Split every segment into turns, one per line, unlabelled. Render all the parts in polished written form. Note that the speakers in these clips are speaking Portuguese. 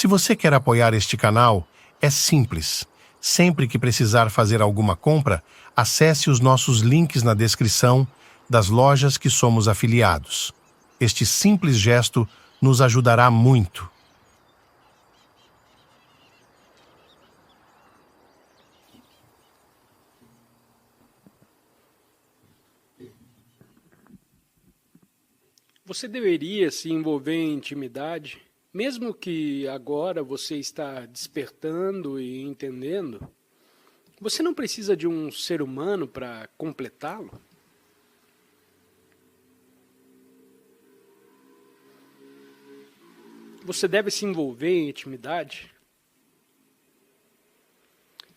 Se você quer apoiar este canal, é simples. Sempre que precisar fazer alguma compra, acesse os nossos links na descrição das lojas que somos afiliados. Este simples gesto nos ajudará muito.
Você deveria se envolver em intimidade, mesmo que agora você está despertando e entendendo. Você não precisa de um ser humano para completá-lo. Você deve se envolver em intimidade.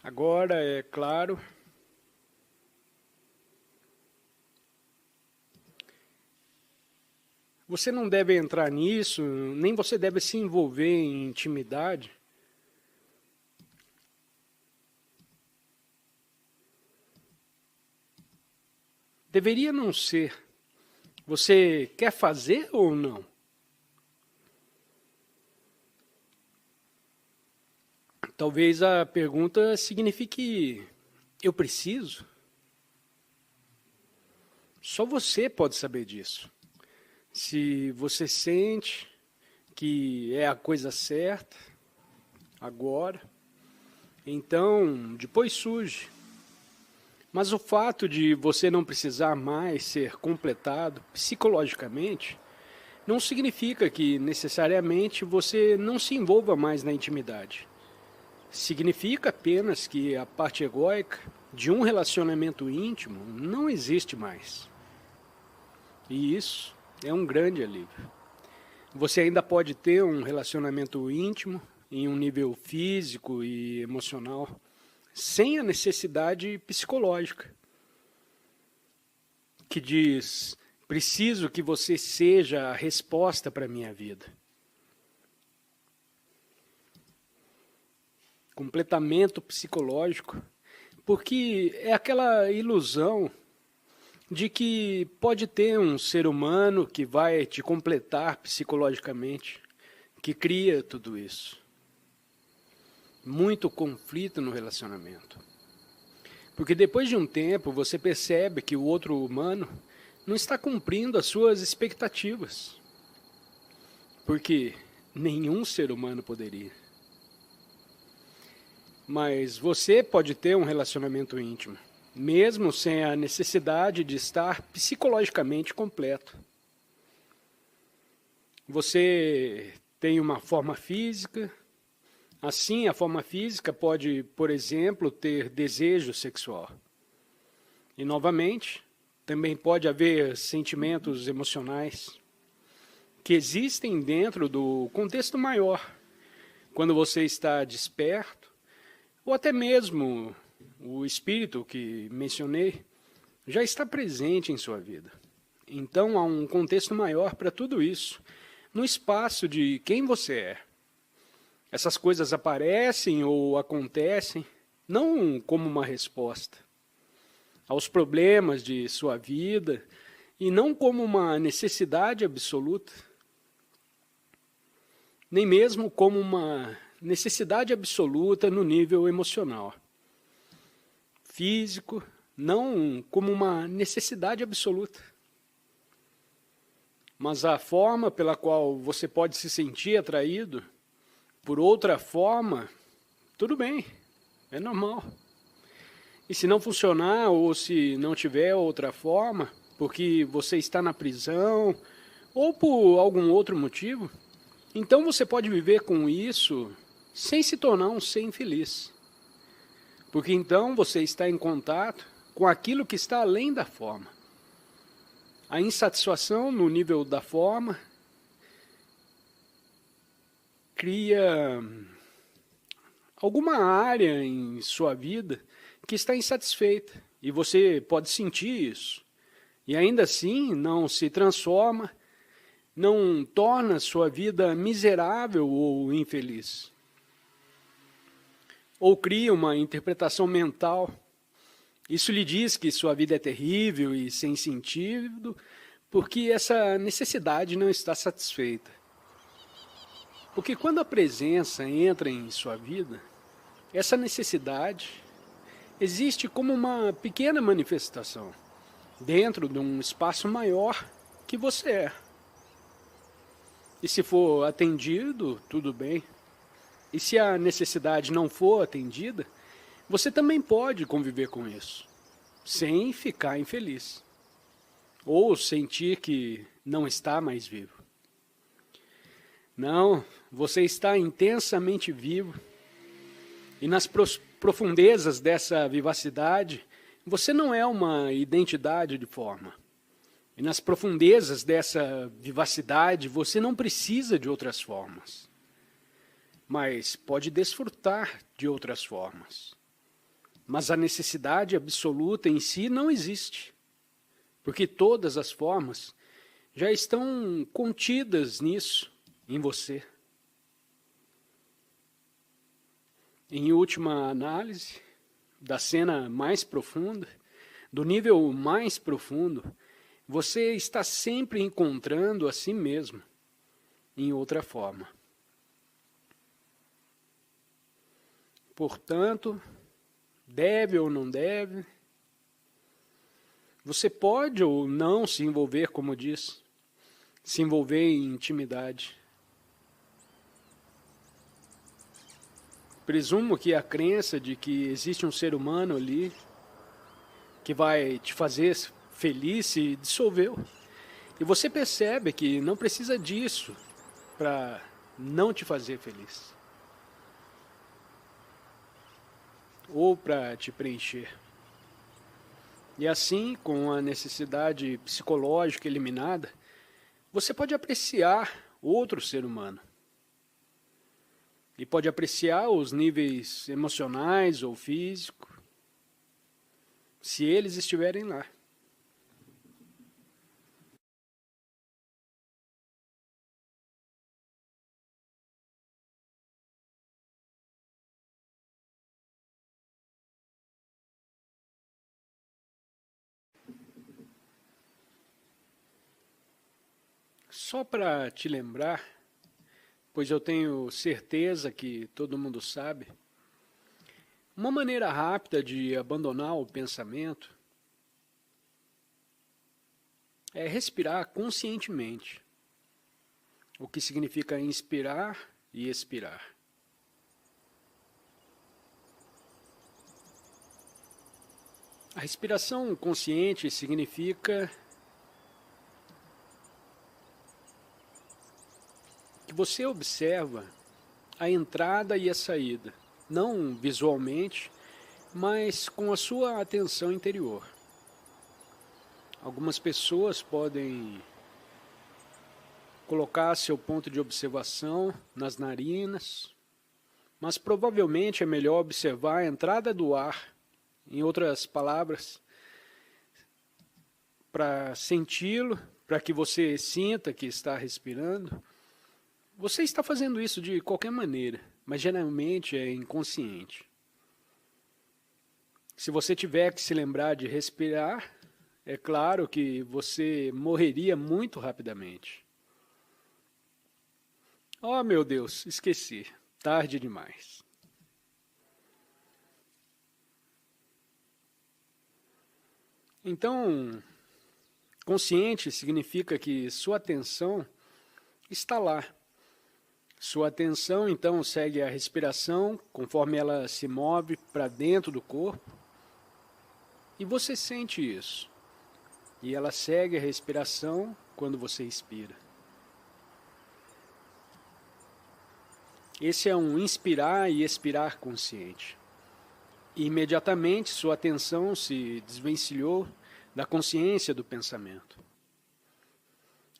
Agora, é claro, você não deve entrar nisso, nem você deve se envolver em intimidade. Deveria não ser. Você quer fazer ou não? Talvez a pergunta signifique: eu preciso? Só você pode saber disso. Se você sente que é a coisa certa, agora, então depois surge. Mas o fato de você não precisar mais ser completado psicologicamente não significa que necessariamente você não se envolva mais na intimidade. Significa apenas que a parte egóica de um relacionamento íntimo não existe mais. E isso é um grande alívio. Você ainda pode ter um relacionamento íntimo em um nível físico e emocional, sem a necessidade psicológica, que diz: preciso que você seja a resposta para a minha vida. Completamento psicológico, porque é aquela ilusão de que pode ter um ser humano que vai te completar psicologicamente, que cria tudo isso. Muito conflito no relacionamento. Porque depois de um tempo você percebe que o outro humano não está cumprindo as suas expectativas. Porque nenhum ser humano poderia. Mas você pode ter um relacionamento íntimo, mesmo sem a necessidade de estar psicologicamente completo. Você tem uma forma física, assim a forma física pode, por exemplo, ter desejo sexual. E novamente, também pode haver sentimentos emocionais que existem dentro do contexto maior, quando você está desperto, ou até mesmo o espírito que mencionei já está presente em sua vida. Então há um contexto maior para tudo isso, no espaço de quem você é. Essas coisas aparecem ou acontecem não como uma resposta aos problemas de sua vida e não como uma necessidade absoluta, nem mesmo como uma necessidade absoluta no nível emocional. Físico, não como uma necessidade absoluta. Mas a forma pela qual você pode se sentir atraído por outra forma, tudo bem, é normal. E se não funcionar ou se não tiver outra forma, porque você está na prisão ou por algum outro motivo, então você pode viver com isso sem se tornar um ser infeliz. Porque então você está em contato com aquilo que está além da forma. A insatisfação no nível da forma cria alguma área em sua vida que está insatisfeita. E você pode sentir isso. E ainda assim não se transforma, não torna sua vida miserável ou infeliz. Ou cria uma interpretação mental. Isso lhe diz que sua vida é terrível e sem sentido, porque essa necessidade não está satisfeita. Porque quando a presença entra em sua vida, essa necessidade existe como uma pequena manifestação dentro de um espaço maior que você é. E se for atendido, tudo bem. E se a necessidade não for atendida, você também pode conviver com isso, sem ficar infeliz, ou sentir que não está mais vivo. Não, você está intensamente vivo, e nas profundezas dessa vivacidade, você não é uma identidade de forma. E nas profundezas dessa vivacidade, você não precisa de outras formas, mas pode desfrutar de outras formas. Mas a necessidade absoluta em si não existe, porque todas as formas já estão contidas nisso, em você. Em última análise, da cena mais profunda, do nível mais profundo, você está sempre encontrando a si mesmo em outra forma. Portanto, deve ou não deve, você pode ou não se envolver, como diz, se envolver em intimidade. Presumo que a crença de que existe um ser humano ali que vai te fazer feliz se dissolveu. E você percebe que não precisa disso para não te fazer feliz. Ou para te preencher. E assim, com a necessidade psicológica eliminada, você pode apreciar outro ser humano. E pode apreciar os níveis emocionais ou físicos, se eles estiverem lá. Só para te lembrar, pois eu tenho certeza que todo mundo sabe, uma maneira rápida de abandonar o pensamento é respirar conscientemente, o que significa inspirar e expirar. A respiração consciente significa que você observa a entrada e a saída, não visualmente, mas com a sua atenção interior. Algumas pessoas podem colocar seu ponto de observação nas narinas, mas provavelmente é melhor observar a entrada do ar, em outras palavras, para senti-lo, para que você sinta que está respirando. Você está fazendo isso de qualquer maneira, mas geralmente é inconsciente. Se você tiver que se lembrar de respirar, é claro que você morreria muito rapidamente. Oh, meu Deus, esqueci. Tarde demais. Então, consciente significa que sua atenção está lá. Sua atenção, então, segue a respiração conforme ela se move para dentro do corpo. E você sente isso. E ela segue a respiração quando você expira. Esse é um inspirar e expirar consciente. E imediatamente sua atenção se desvencilhou da consciência do pensamento.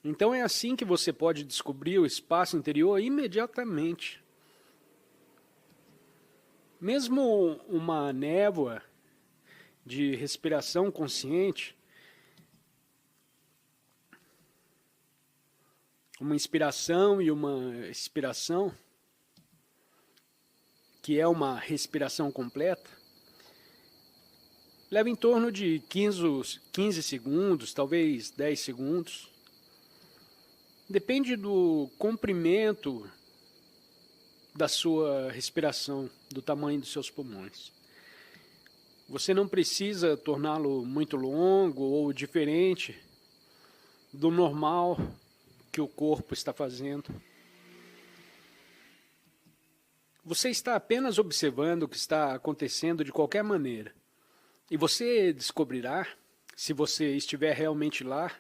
Então é assim que você pode descobrir o espaço interior imediatamente. Mesmo uma névoa de respiração consciente, uma inspiração e uma expiração, que é uma respiração completa, leva em torno de 15 segundos, talvez 10 segundos. Depende do comprimento da sua respiração, do tamanho dos seus pulmões. Você não precisa torná-lo muito longo ou diferente do normal que o corpo está fazendo. Você está apenas observando o que está acontecendo de qualquer maneira. E você descobrirá, se você estiver realmente lá,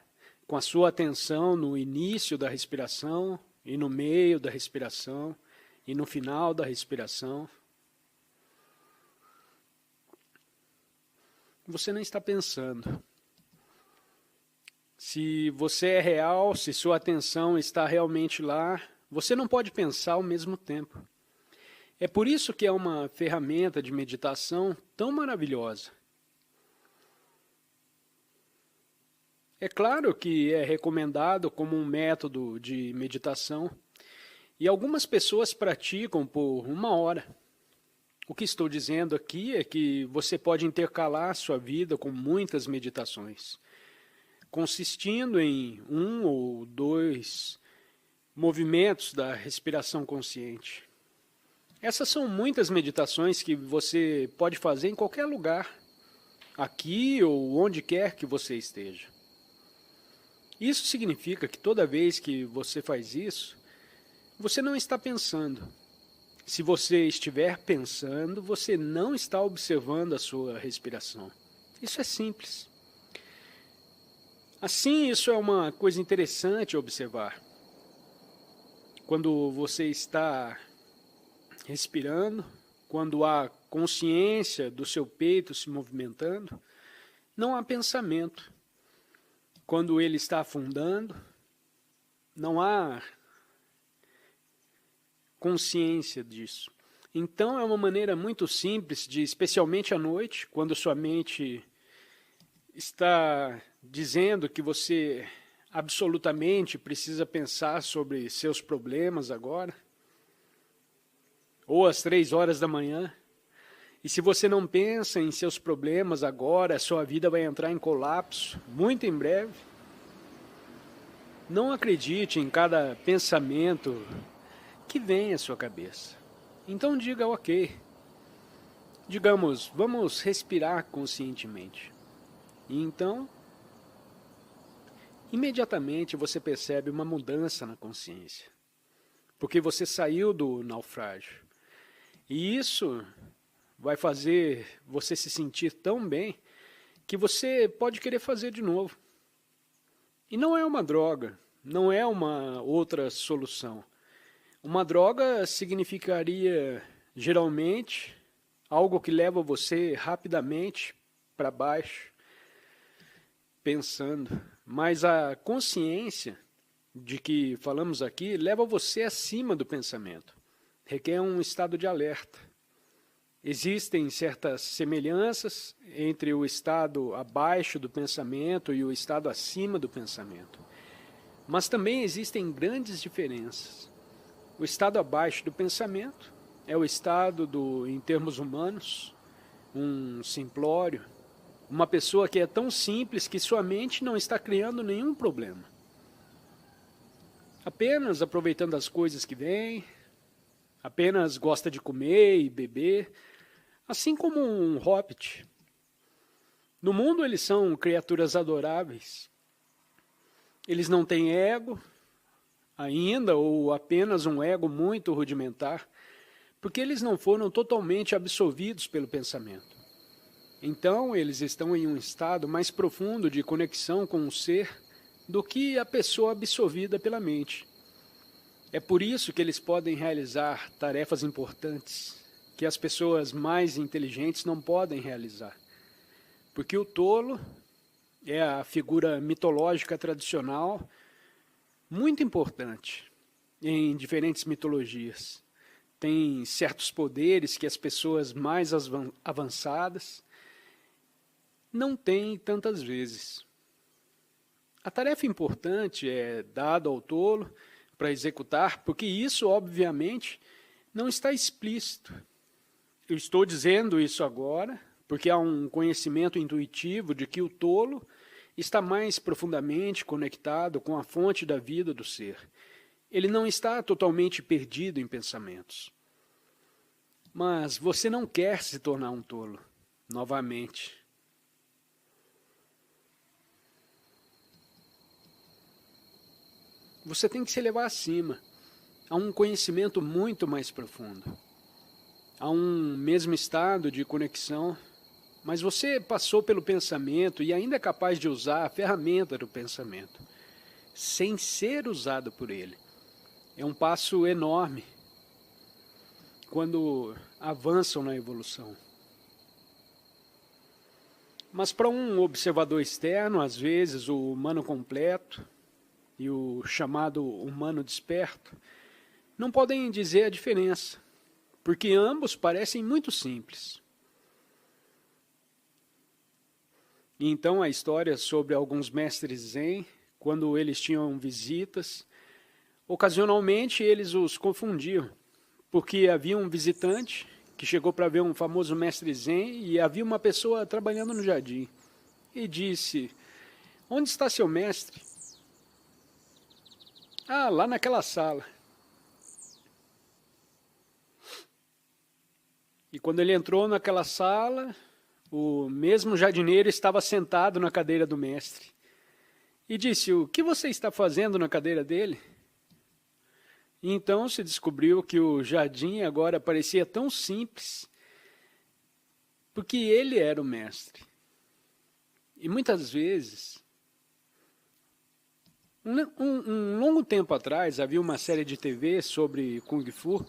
com a sua atenção no início da respiração, e no meio da respiração, e no final da respiração, você não está pensando. Se você é real, se sua atenção está realmente lá, você não pode pensar ao mesmo tempo. É por isso que é uma ferramenta de meditação tão maravilhosa. É claro que é recomendado como um método de meditação e algumas pessoas praticam por 1 hora. O que estou dizendo aqui é que você pode intercalar sua vida com muitas meditações, consistindo em 1 ou 2 movimentos da respiração consciente. Essas são muitas meditações que você pode fazer em qualquer lugar, aqui ou onde quer que você esteja. Isso significa que toda vez que você faz isso, você não está pensando. Se você estiver pensando, você não está observando a sua respiração. Isso é simples. Assim, isso é uma coisa interessante observar. Quando você está respirando, quando há consciência do seu peito se movimentando, não há pensamento. Quando ele está afundando, não há consciência disso. Então é uma maneira muito simples de, especialmente à noite, quando sua mente está dizendo que você absolutamente precisa pensar sobre seus problemas agora, ou às 3 horas da manhã, e se você não pensa em seus problemas agora, a sua vida vai entrar em colapso muito em breve. Não acredite em cada pensamento que vem à sua cabeça. Então diga ok. Digamos, vamos respirar conscientemente. E então, imediatamente você percebe uma mudança na consciência. Porque você saiu do naufrágio. E isso vai fazer você se sentir tão bem que você pode querer fazer de novo. E não é uma droga, não é uma outra solução. Uma droga significaria, geralmente, algo que leva você rapidamente para baixo, pensando. Mas a consciência de que falamos aqui leva você acima do pensamento. Requer um estado de alerta. Existem certas semelhanças entre o estado abaixo do pensamento e o estado acima do pensamento. Mas também existem grandes diferenças. O estado abaixo do pensamento é o estado em termos humanos, um simplório, uma pessoa que é tão simples que sua mente não está criando nenhum problema. Apenas aproveitando as coisas que vêm, apenas gosta de comer e beber, assim como um hobbit. No mundo eles são criaturas adoráveis. Eles não têm ego ainda, ou apenas um ego muito rudimentar, porque eles não foram totalmente absorvidos pelo pensamento. Então eles estão em um estado mais profundo de conexão com o ser do que a pessoa absorvida pela mente. É por isso que eles podem realizar tarefas importantes que as pessoas mais inteligentes não podem realizar. Porque o tolo é a figura mitológica tradicional muito importante em diferentes mitologias. Tem certos poderes que as pessoas mais avançadas não têm tantas vezes. A tarefa importante é dada ao tolo para executar, porque isso, obviamente, não está explícito. Eu estou dizendo isso agora porque há um conhecimento intuitivo de que o tolo está mais profundamente conectado com a fonte da vida do ser. Ele não está totalmente perdido em pensamentos. Mas você não quer se tornar um tolo, novamente. Você tem que se levar acima, a um conhecimento muito mais profundo, a um mesmo estado de conexão, mas você passou pelo pensamento e ainda é capaz de usar a ferramenta do pensamento, sem ser usado por ele. É um passo enorme quando avançam na evolução. Mas para um observador externo, às vezes o humano completo e o chamado humano desperto não podem dizer a diferença, porque ambos parecem muito simples. E então a história sobre alguns mestres zen, quando eles tinham visitas, ocasionalmente eles os confundiam, porque havia um visitante que chegou para ver um famoso mestre zen e havia uma pessoa trabalhando no jardim e disse: "Onde está seu mestre?" "Ah, lá naquela sala." E quando ele entrou naquela sala, o mesmo jardineiro estava sentado na cadeira do mestre e disse: "O que você está fazendo na cadeira dele?" E então se descobriu que o jardim agora parecia tão simples, porque ele era o mestre. E muitas vezes, um longo tempo atrás, havia uma série de TV sobre Kung Fu,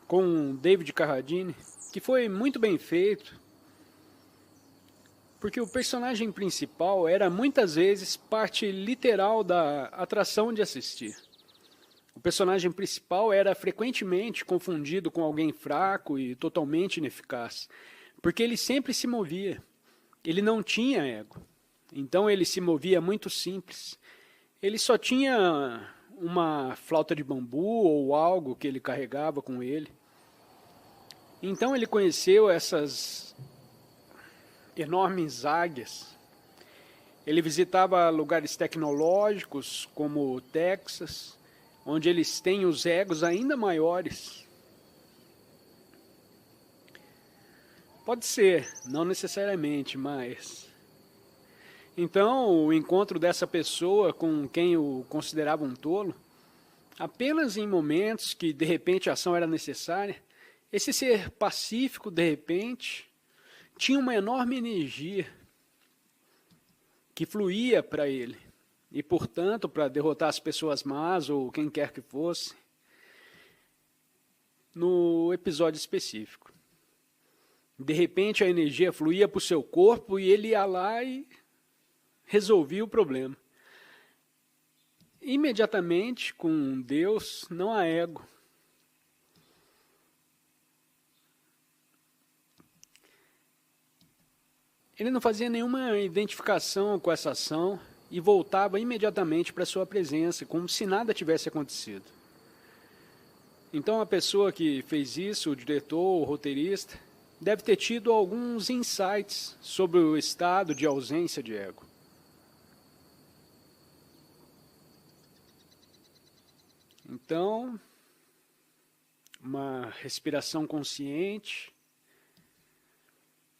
com David Carradine, que foi muito bem feito, porque o personagem principal era muitas vezes parte literal da atração de assistir. O personagem principal era frequentemente confundido com alguém fraco e totalmente ineficaz, porque ele sempre se movia. Ele não tinha ego, então ele se movia muito simples. Ele só tinha uma flauta de bambu ou algo que ele carregava com ele. Então ele conheceu essas enormes águias. Ele visitava lugares tecnológicos como o Texas, onde eles têm os egos ainda maiores. Pode ser, não necessariamente, mas... Então, o encontro dessa pessoa com quem o considerava um tolo, apenas em momentos que de repente a ação era necessária, esse ser pacífico, de repente, tinha uma enorme energia que fluía para ele. E, portanto, para derrotar as pessoas más ou quem quer que fosse, no episódio específico. De repente, a energia fluía para o seu corpo e ele ia lá e resolvia o problema. Imediatamente, com Deus, não há ego. Ele não fazia nenhuma identificação com essa ação e voltava imediatamente para sua presença, como se nada tivesse acontecido. Então a pessoa que fez isso, o diretor, o roteirista, deve ter tido alguns insights sobre o estado de ausência de ego. Então, uma respiração consciente.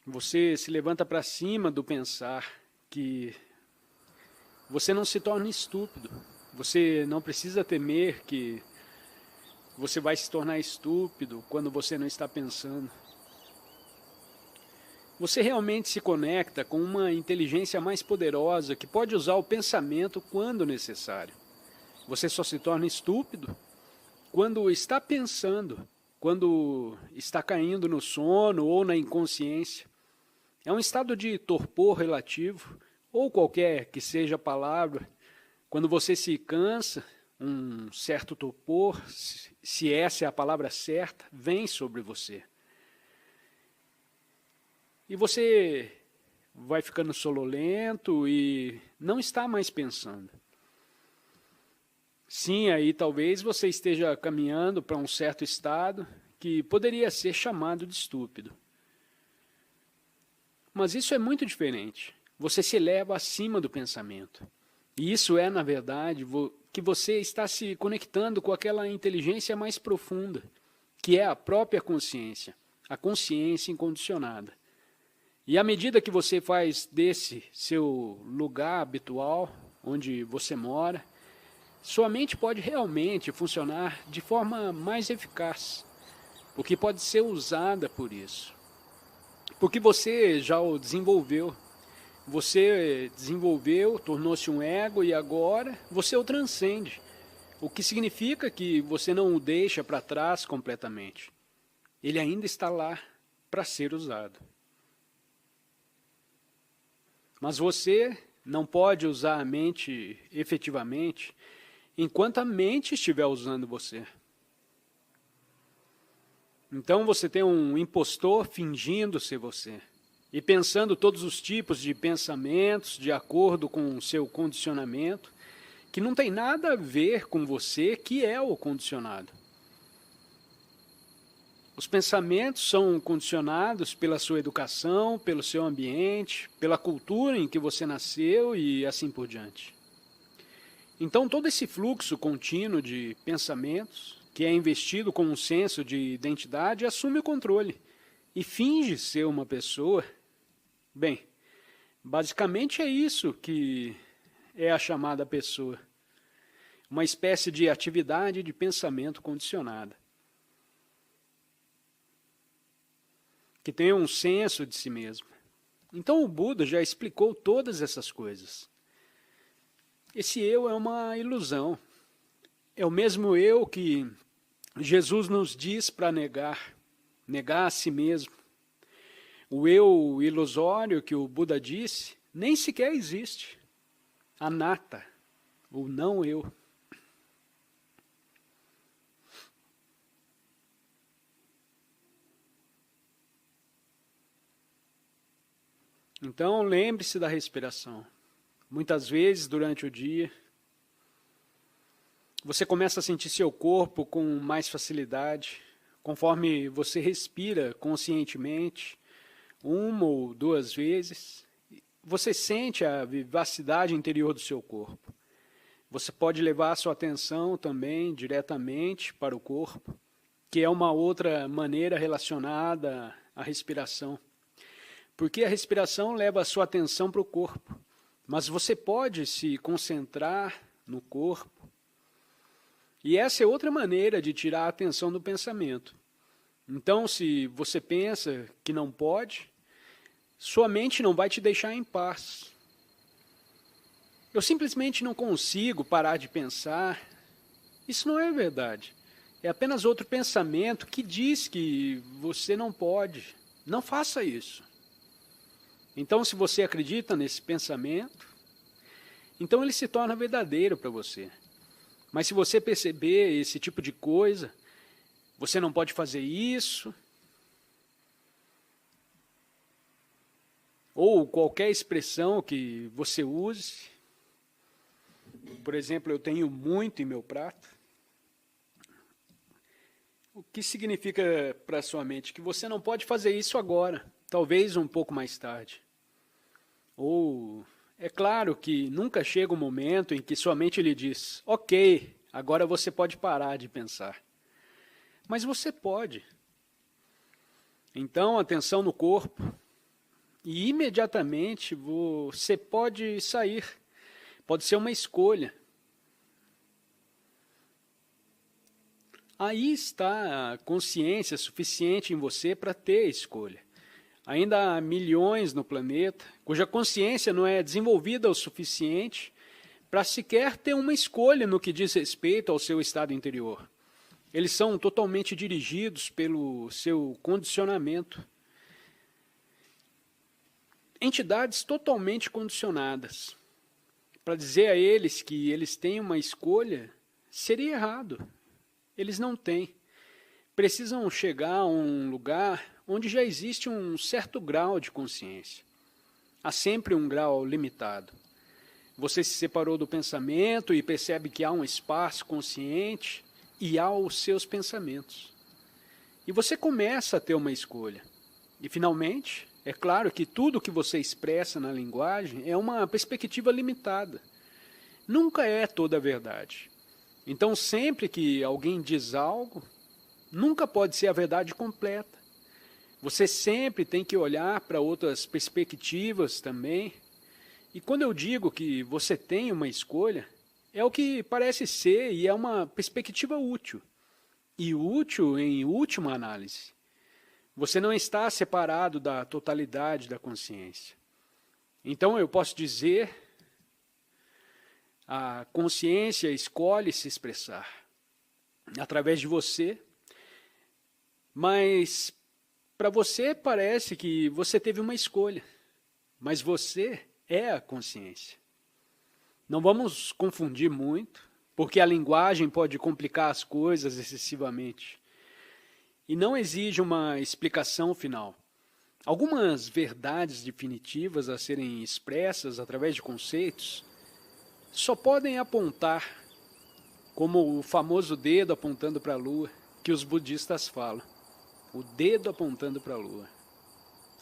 Você se levanta para cima do pensar, que você não se torne estúpido. Você não precisa temer que você vai se tornar estúpido quando você não está pensando. Você realmente se conecta com uma inteligência mais poderosa que pode usar o pensamento quando necessário. Você só se torna estúpido quando está pensando, quando está caindo no sono ou na inconsciência. É um estado de torpor relativo, ou qualquer que seja a palavra. Quando você se cansa, um certo torpor, se essa é a palavra certa, vem sobre você. E você vai ficando sonolento e não está mais pensando. Sim, aí talvez você esteja caminhando para um certo estado que poderia ser chamado de estúpido. Mas isso é muito diferente. Você se eleva acima do pensamento. E isso é, na verdade, que você está se conectando com aquela inteligência mais profunda, que é a própria consciência, a consciência incondicionada. E à medida que você faz desse seu lugar habitual, onde você mora, sua mente pode realmente funcionar de forma mais eficaz, porque pode ser usada por isso. Porque você já o desenvolveu. Você desenvolveu, tornou-se um ego e agora você o transcende. O que significa que você não o deixa para trás completamente. Ele ainda está lá para ser usado. Mas você não pode usar a mente efetivamente enquanto a mente estiver usando você. Então você tem um impostor fingindo ser você e pensando todos os tipos de pensamentos de acordo com o seu condicionamento, que não tem nada a ver com você, que é o condicionado. Os pensamentos são condicionados pela sua educação, pelo seu ambiente, pela cultura em que você nasceu e assim por diante. Então todo esse fluxo contínuo de pensamentos, que é investido com um senso de identidade, assume o controle e finge ser uma pessoa. Bem, basicamente é isso que é a chamada pessoa. Uma espécie de atividade de pensamento condicionada. Que tem um senso de si mesmo. Então o Buda já explicou todas essas coisas. Esse eu é uma ilusão. É o mesmo eu que Jesus nos diz para negar a si mesmo. O eu ilusório que o Buda disse nem sequer existe. Anatta, o não eu. Então lembre-se da respiração. Muitas vezes durante o dia, você começa a sentir seu corpo com mais facilidade, conforme você respira conscientemente, 1 ou 2 vezes, você sente a vivacidade interior do seu corpo. Você pode levar a sua atenção também diretamente para o corpo, que é uma outra maneira relacionada à respiração. Porque a respiração leva a sua atenção para o corpo, mas você pode se concentrar no corpo. E essa é outra maneira de tirar a atenção do pensamento. Então, se você pensa que não pode, sua mente não vai te deixar em paz. Eu simplesmente não consigo parar de pensar. Isso não é verdade. É apenas outro pensamento que diz que você não pode. Não faça isso. Então, se você acredita nesse pensamento, então ele se torna verdadeiro para você. Mas se você perceber esse tipo de coisa, você não pode fazer isso, ou qualquer expressão que você use, por exemplo, eu tenho muito em meu prato, o que significa para a sua mente? Que você não pode fazer isso agora, talvez um pouco mais tarde. Ou, é claro que nunca chega um momento em que sua mente lhe diz, ok, agora você pode parar de pensar. Mas você pode. Então, atenção no corpo. E imediatamente você pode sair. Pode ser uma escolha. Aí está a consciência suficiente em você para ter a escolha. Ainda há milhões no planeta cuja consciência não é desenvolvida o suficiente para sequer ter uma escolha no que diz respeito ao seu estado interior. Eles são totalmente dirigidos pelo seu condicionamento. Entidades totalmente condicionadas. Para dizer a eles que eles têm uma escolha, seria errado. Eles não têm. Precisam chegar a um lugar onde já existe um certo grau de consciência. Há sempre um grau limitado. Você se separou do pensamento e percebe que há um espaço consciente e há os seus pensamentos. E você começa a ter uma escolha. E, finalmente, é claro que tudo que você expressa na linguagem é uma perspectiva limitada. nunca é toda a verdade. Então, sempre que alguém diz algo, nunca pode ser a verdade completa. Você sempre tem que olhar para outras perspectivas também. E quando eu digo que você tem uma escolha, é o que parece ser e é uma perspectiva útil. E útil em última análise. Você não está separado da totalidade da consciência. Então eu posso dizer, a consciência escolhe se expressar através de você, mas para você parece que você teve uma escolha, mas você é a consciência. Não vamos confundir muito, porque a linguagem pode complicar as coisas excessivamente. E não exige uma explicação final. Algumas verdades definitivas a serem expressas através de conceitos só podem apontar, como o famoso dedo apontando para a lua, que os budistas falam. O dedo apontando para a lua.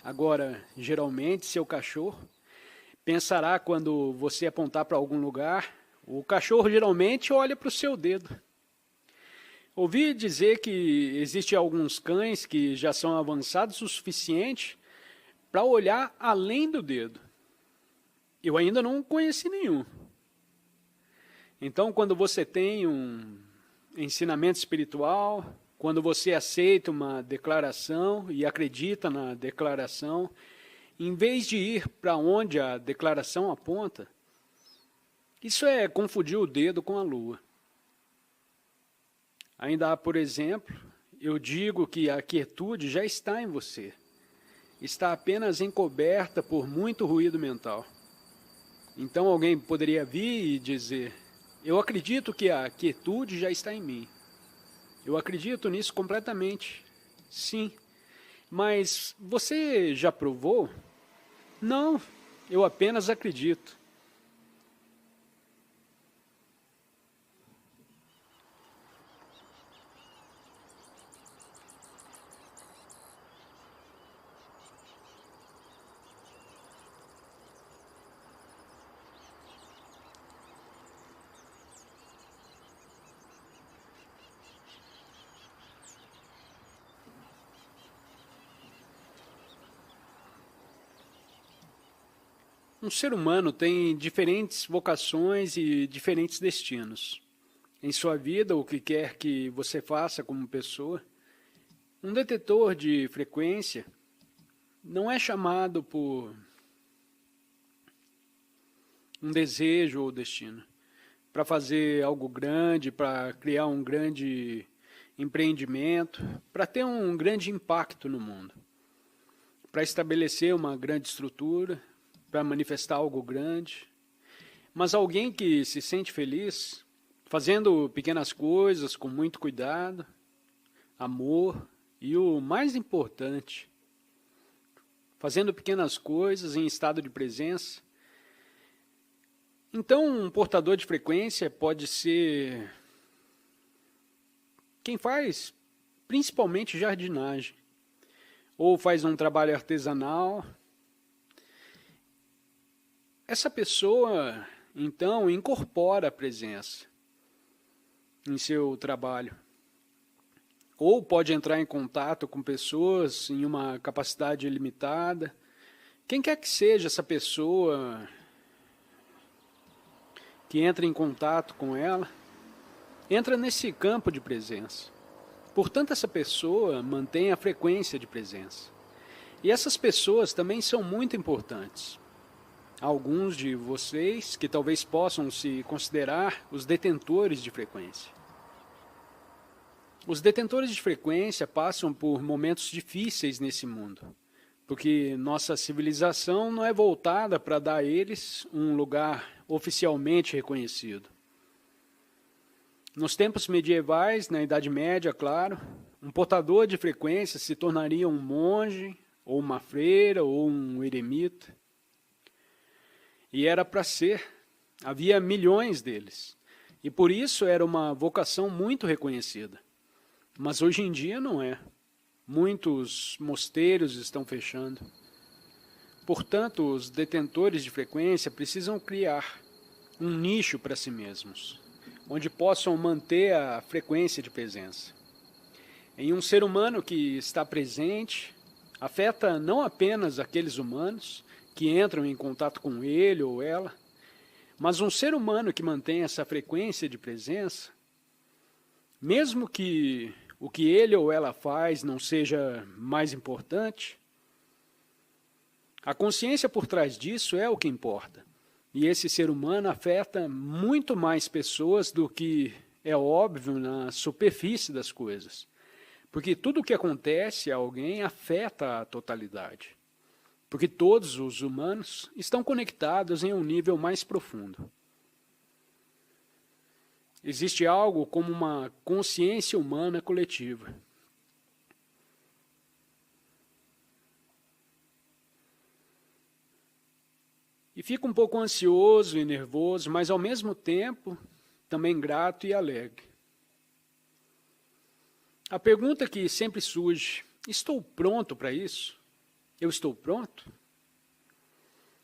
Agora, geralmente, seu cachorro pensará quando você apontar para algum lugar, o cachorro geralmente olha para o seu dedo. Ouvi dizer que existem alguns cães que já são avançados o suficiente para olhar além do dedo. Eu ainda não conheci nenhum. Então, quando você tem um ensinamento espiritual, quando você aceita uma declaração e acredita na declaração, em vez de ir para onde a declaração aponta, isso é confundir o dedo com a lua. Ainda há, por exemplo, eu digo que a quietude já está em você. Está apenas encoberta por muito ruído mental. Então alguém poderia vir e dizer, eu acredito que a quietude já está em mim. Eu acredito nisso completamente. Sim. Mas você já provou? Não, eu apenas acredito. Um ser humano tem diferentes vocações e diferentes destinos. Em sua vida, o que quer que você faça como pessoa, um detetor de frequência não é chamado por um desejo ou destino para fazer algo grande, para criar um grande empreendimento, para ter um grande impacto no mundo, para estabelecer uma grande estrutura, para manifestar algo grande. Mas alguém que se sente feliz fazendo pequenas coisas com muito cuidado, amor e o mais importante, fazendo pequenas coisas em estado de presença. Então, um portador de frequência pode ser quem faz principalmente jardinagem, ou faz um trabalho artesanal. Essa pessoa, então, incorpora a presença em seu trabalho. Ou pode entrar em contato com pessoas em uma capacidade limitada. Quem quer que seja essa pessoa que entra em contato com ela, entra nesse campo de presença. Portanto, essa pessoa mantém a frequência de presença. E essas pessoas também são muito importantes. Alguns de vocês que talvez possam se considerar os detentores de frequência. Os detentores de frequência passam por momentos difíceis nesse mundo, porque nossa civilização não é voltada para dar a eles um lugar oficialmente reconhecido. Nos tempos medievais, na Idade Média, claro, um portador de frequência se tornaria um monge, ou uma freira, ou um eremita. E era para ser, havia milhões deles. E por isso era uma vocação muito reconhecida. Mas hoje em dia não é. Muitos mosteiros estão fechando. Portanto, os detentores de frequência precisam criar um nicho para si mesmos, onde possam manter a frequência de presença. Em um ser humano que está presente, afeta não apenas aqueles humanos que entram em contato com ele ou ela, mas um ser humano que mantém essa frequência de presença, mesmo que o que ele ou ela faz não seja mais importante, a consciência por trás disso é o que importa. E esse ser humano afeta muito mais pessoas do que é óbvio na superfície das coisas. Porque tudo o que acontece a alguém afeta a totalidade. Porque todos os humanos estão conectados em um nível mais profundo. Existe algo como uma consciência humana coletiva. E fico um pouco ansioso e nervoso, mas ao mesmo tempo também grato e alegre. A pergunta que sempre surge: estou pronto para isso? Eu estou pronto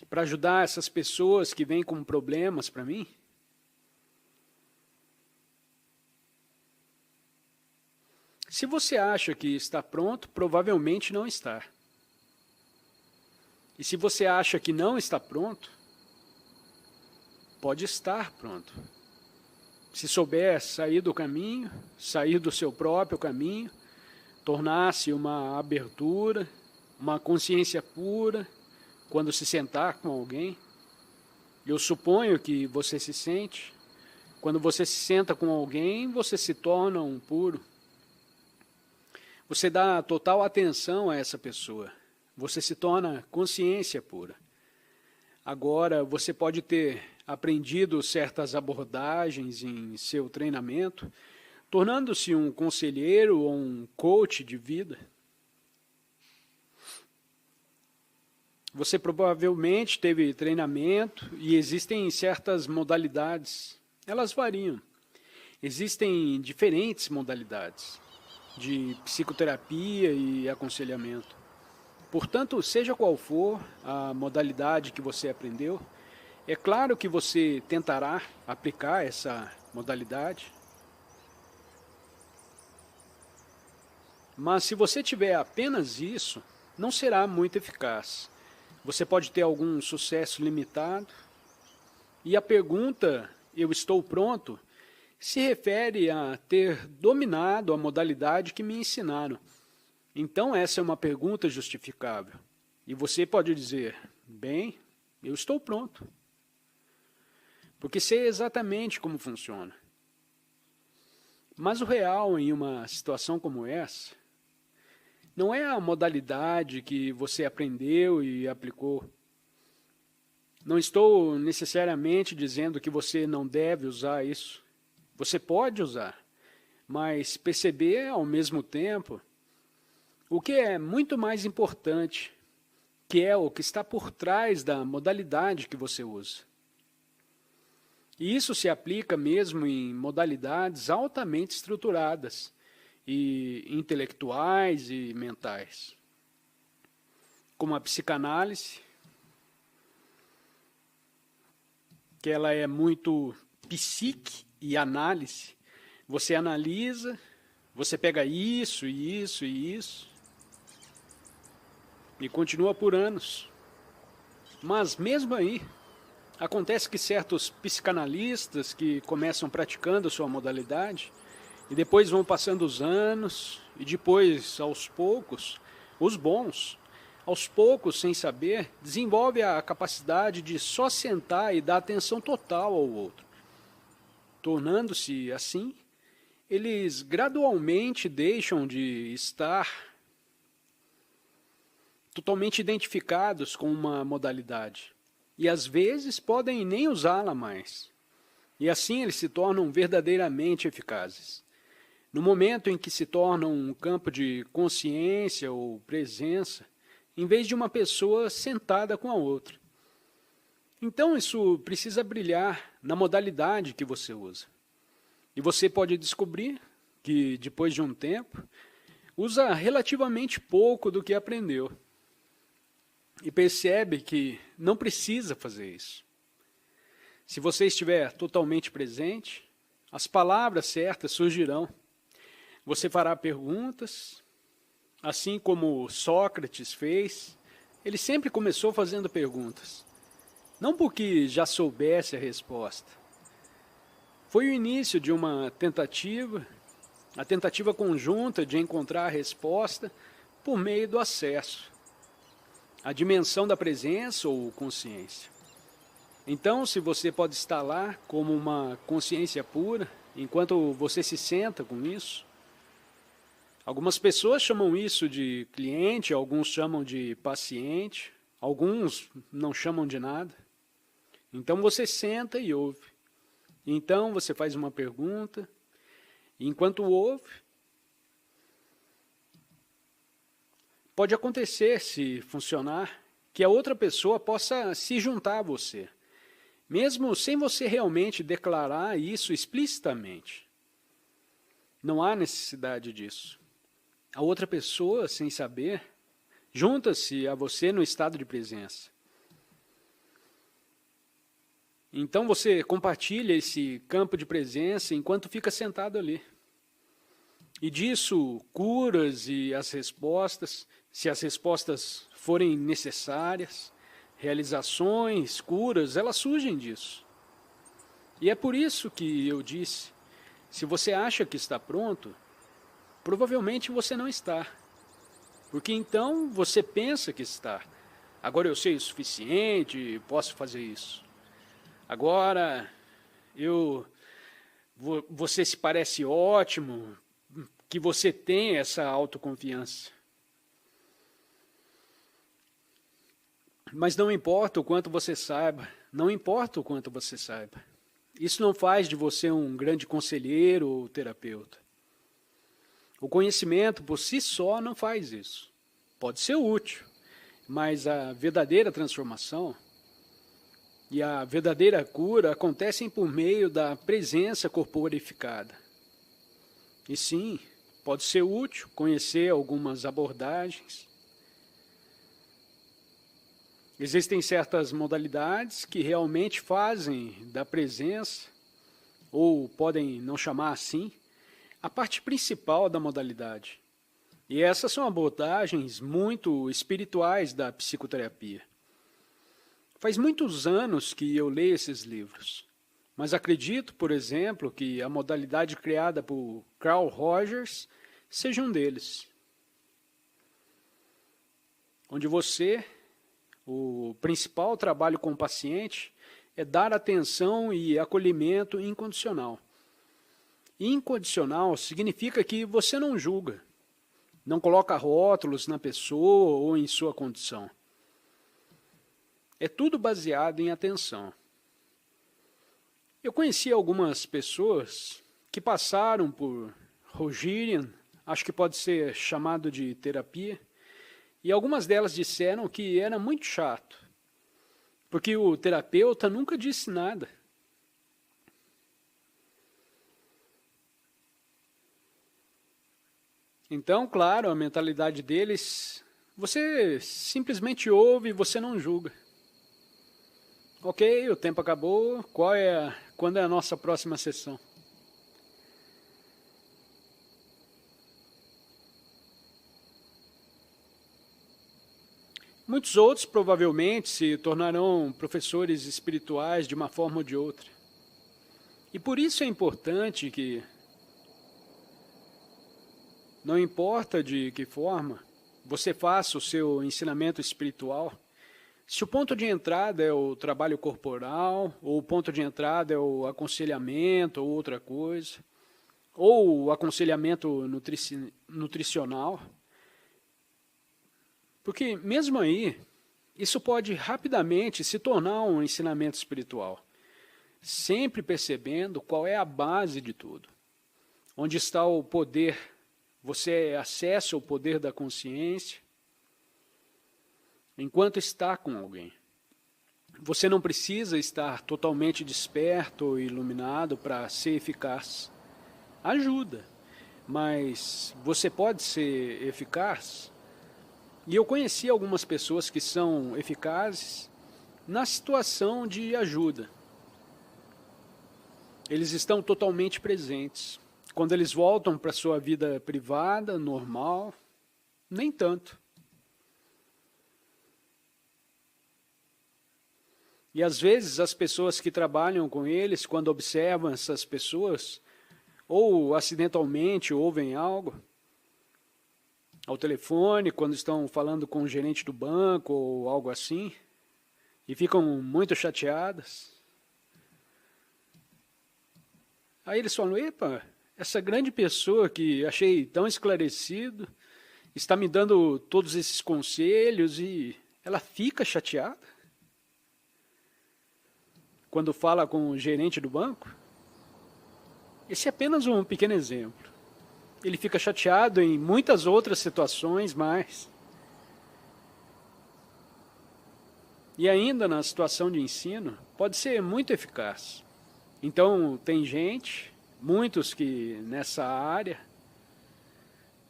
para ajudar essas pessoas que vêm com problemas para mim? Se você acha que está pronto, provavelmente não está. E se você acha que não está pronto, pode estar pronto. Se souber sair do caminho, sair do seu próprio caminho, tornar-se uma abertura, uma consciência pura, quando se sentar com alguém. Eu suponho que você se sente. Quando você se senta com alguém, você se torna um puro. Você dá total atenção a essa pessoa. Você se torna consciência pura. Agora, você pode ter aprendido certas abordagens em seu treinamento, tornando-se um conselheiro ou um coach de vida. Você provavelmente teve treinamento e existem certas modalidades. Elas variam. Existem diferentes modalidades de psicoterapia e aconselhamento. Portanto, seja qual for a modalidade que você aprendeu, é claro que você tentará aplicar essa modalidade. Mas se você tiver apenas isso, não será muito eficaz. Você pode ter algum sucesso limitado. E a pergunta, eu estou pronto, se refere a ter dominado a modalidade que me ensinaram. Então essa é uma pergunta justificável. E você pode dizer: bem, eu estou pronto. Porque sei exatamente como funciona. Mas o real em uma situação como essa não é a modalidade que você aprendeu e aplicou. Não estou necessariamente dizendo que você não deve usar isso. Você pode usar, mas perceber ao mesmo tempo o que é muito mais importante, que é o que está por trás da modalidade que você usa. E isso se aplica mesmo em modalidades altamente estruturadas e intelectuais e mentais, como a psicanálise, que ela é muito psique e análise. Você analisa, você pega isso e isso e isso, e continua por anos. Mas mesmo aí, acontece que certos psicanalistas que começam praticando sua modalidade, e depois vão passando os anos, e depois, aos poucos, os bons, aos poucos, sem saber, desenvolvem a capacidade de só sentar e dar atenção total ao outro. Tornando-se assim, eles gradualmente deixam de estar totalmente identificados com uma modalidade. E às vezes podem nem usá-la mais. E assim eles se tornam verdadeiramente eficazes. No momento em que se tornam um campo de consciência ou presença, em vez de uma pessoa sentada com a outra. Então isso precisa brilhar na modalidade que você usa. E você pode descobrir que, depois de um tempo, usa relativamente pouco do que aprendeu. E percebe que não precisa fazer isso. Se você estiver totalmente presente, as palavras certas surgirão. Você fará perguntas, assim como Sócrates fez. Ele sempre começou fazendo perguntas, não porque já soubesse a resposta. Foi o início de uma tentativa, a tentativa conjunta de encontrar a resposta por meio do acesso, a dimensão da presença ou consciência. Então, se você pode estar lá como uma consciência pura, enquanto você se senta com isso, algumas pessoas chamam isso de cliente, alguns chamam de paciente, alguns não chamam de nada. Então você senta e ouve. Então você faz uma pergunta, e enquanto ouve, pode acontecer, se funcionar, que a outra pessoa possa se juntar a você, mesmo sem você realmente declarar isso explicitamente. Não há necessidade disso. A outra pessoa, sem saber, junta-se a você no estado de presença. Então você compartilha esse campo de presença enquanto fica sentado ali. E disso, curas e as respostas, se as respostas forem necessárias, realizações, curas, elas surgem disso. E é por isso que eu disse, se você acha que está pronto, provavelmente você não está. Porque então você pensa que está. Agora eu sei o suficiente, posso fazer isso. Agora, você se parece ótimo, que você tem essa autoconfiança. Mas não importa o quanto você saiba, não importa o quanto você saiba. Isso não faz de você um grande conselheiro ou terapeuta. O conhecimento por si só não faz isso. Pode ser útil, mas a verdadeira transformação e a verdadeira cura acontecem por meio da presença corporificada. E sim, pode ser útil conhecer algumas abordagens. Existem certas modalidades que realmente fazem da presença, ou podem não chamar assim, a parte principal da modalidade. E essas são abordagens muito espirituais da psicoterapia. Faz muitos anos que eu leio esses livros, mas acredito, por exemplo, que a modalidade criada por Carl Rogers seja um deles. Onde o principal trabalho com o paciente é dar atenção e acolhimento incondicional. Incondicional significa que você não julga, não coloca rótulos na pessoa ou em sua condição. É tudo baseado em atenção. Eu conheci algumas pessoas que passaram por Rogerian, acho que pode ser chamado de terapia, e algumas delas disseram que era muito chato, porque o terapeuta nunca disse nada. Então, claro, a mentalidade deles, você simplesmente ouve e você não julga. Ok, o tempo acabou, quando é a nossa próxima sessão? Muitos outros provavelmente se tornarão professores espirituais de uma forma ou de outra. E por isso é importante que, não importa de que forma você faça o seu ensinamento espiritual, se o ponto de entrada é o trabalho corporal, ou o ponto de entrada é o aconselhamento ou outra coisa, ou o aconselhamento nutricional, porque mesmo aí, isso pode rapidamente se tornar um ensinamento espiritual, sempre percebendo qual é a base de tudo, onde está o poder, você acessa o poder da consciência, enquanto está com alguém. Você não precisa estar totalmente desperto ou iluminado para ser eficaz. Ajuda, mas você pode ser eficaz. E eu conheci algumas pessoas que são eficazes na situação de ajuda. eles estão totalmente presentes. Quando eles voltam para a sua vida privada, normal, nem tanto. E às vezes as pessoas que trabalham com eles, quando observam essas pessoas, ou acidentalmente ouvem algo, ao telefone, quando estão falando com o gerente do banco ou algo assim, e ficam muito chateadas. Aí eles falam, epa, essa grande pessoa que achei tão esclarecido, está me dando todos esses conselhos e ela fica chateada quando fala com o gerente do banco. Esse é apenas um pequeno exemplo. Ele fica chateado em muitas outras situações, mas... E ainda na situação de ensino, pode ser muito eficaz. Então, tem gente, muitos que nessa área,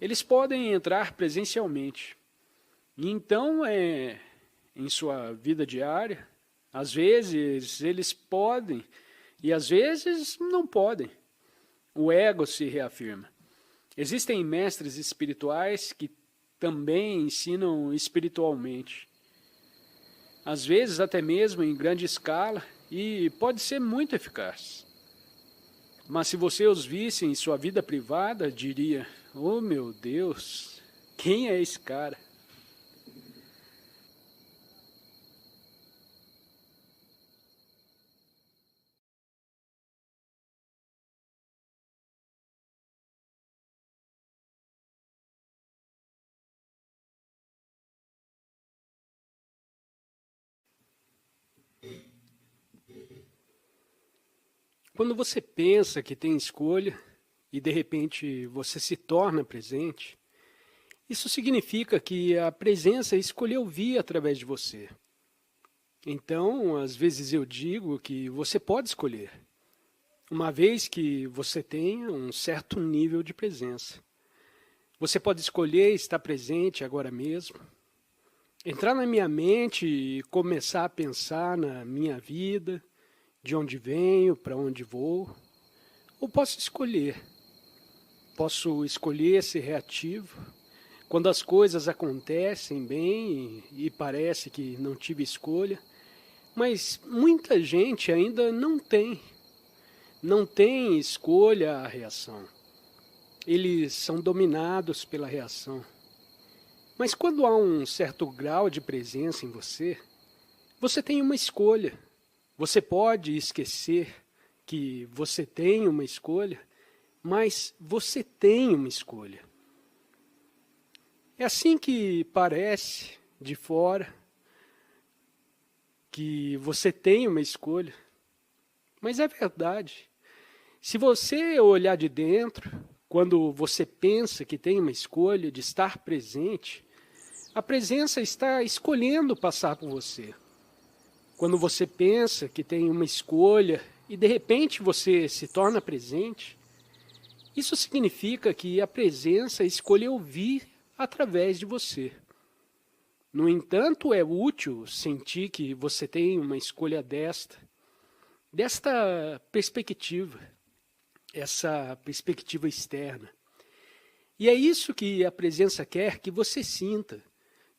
eles podem entrar presencialmente. E então, em sua vida diária, às vezes eles podem e às vezes não podem. O ego se reafirma. Existem mestres espirituais que também ensinam espiritualmente. Às vezes até mesmo em grande escala, e pode ser muito eficaz. Mas se você os visse em sua vida privada, diria, oh meu Deus, quem é esse cara? Quando você pensa que tem escolha e de repente você se torna presente, isso significa que a presença escolheu vir através de você. Então, às vezes eu digo que você pode escolher, uma vez que você tenha um certo nível de presença. Você pode escolher estar presente agora mesmo, entrar na minha mente e começar a pensar na minha vida, de onde venho, para onde vou, ou posso escolher ser reativo, quando as coisas acontecem bem e parece que não tive escolha, mas muita gente ainda não tem escolha à reação. Eles são dominados pela reação. Mas quando há um certo grau de presença em você, você tem uma escolha. Você pode esquecer que você tem uma escolha, mas você tem uma escolha. É assim que parece de fora, que você tem uma escolha, mas é verdade. Se você olhar de dentro, quando você pensa que tem uma escolha de estar presente, a presença está escolhendo passar por você. Quando você pensa que tem uma escolha e de repente você se torna presente, isso significa que a presença escolheu vir através de você. No entanto, é útil sentir que você tem uma escolha desta perspectiva, essa perspectiva externa. E é isso que a presença quer que você sinta,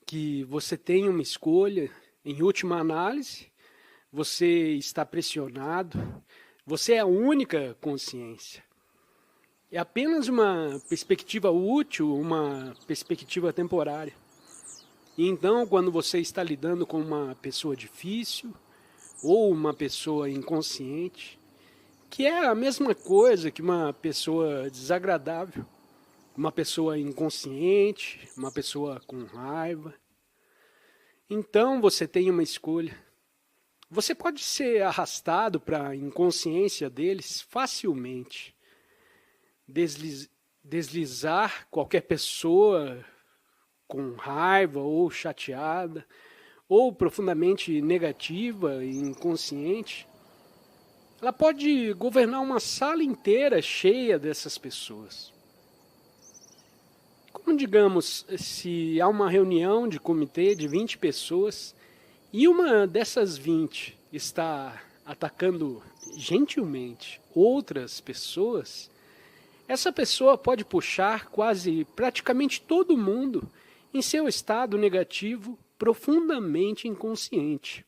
que você tem uma escolha. Em última análise, você está pressionado, você é a única consciência. É apenas uma perspectiva útil, uma perspectiva temporária. E então, quando você está lidando com uma pessoa difícil, ou uma pessoa inconsciente, que é a mesma coisa que uma pessoa desagradável, uma pessoa inconsciente, uma pessoa com raiva, então você tem uma escolha. Você pode ser arrastado para a inconsciência deles facilmente. Deslizar qualquer pessoa com raiva ou chateada, ou profundamente negativa e inconsciente, ela pode governar uma sala inteira cheia dessas pessoas. Como digamos, se há uma reunião de comitê de 20 pessoas e uma dessas 20 está atacando gentilmente outras pessoas, essa pessoa pode puxar quase praticamente todo mundo em seu estado negativo profundamente inconsciente.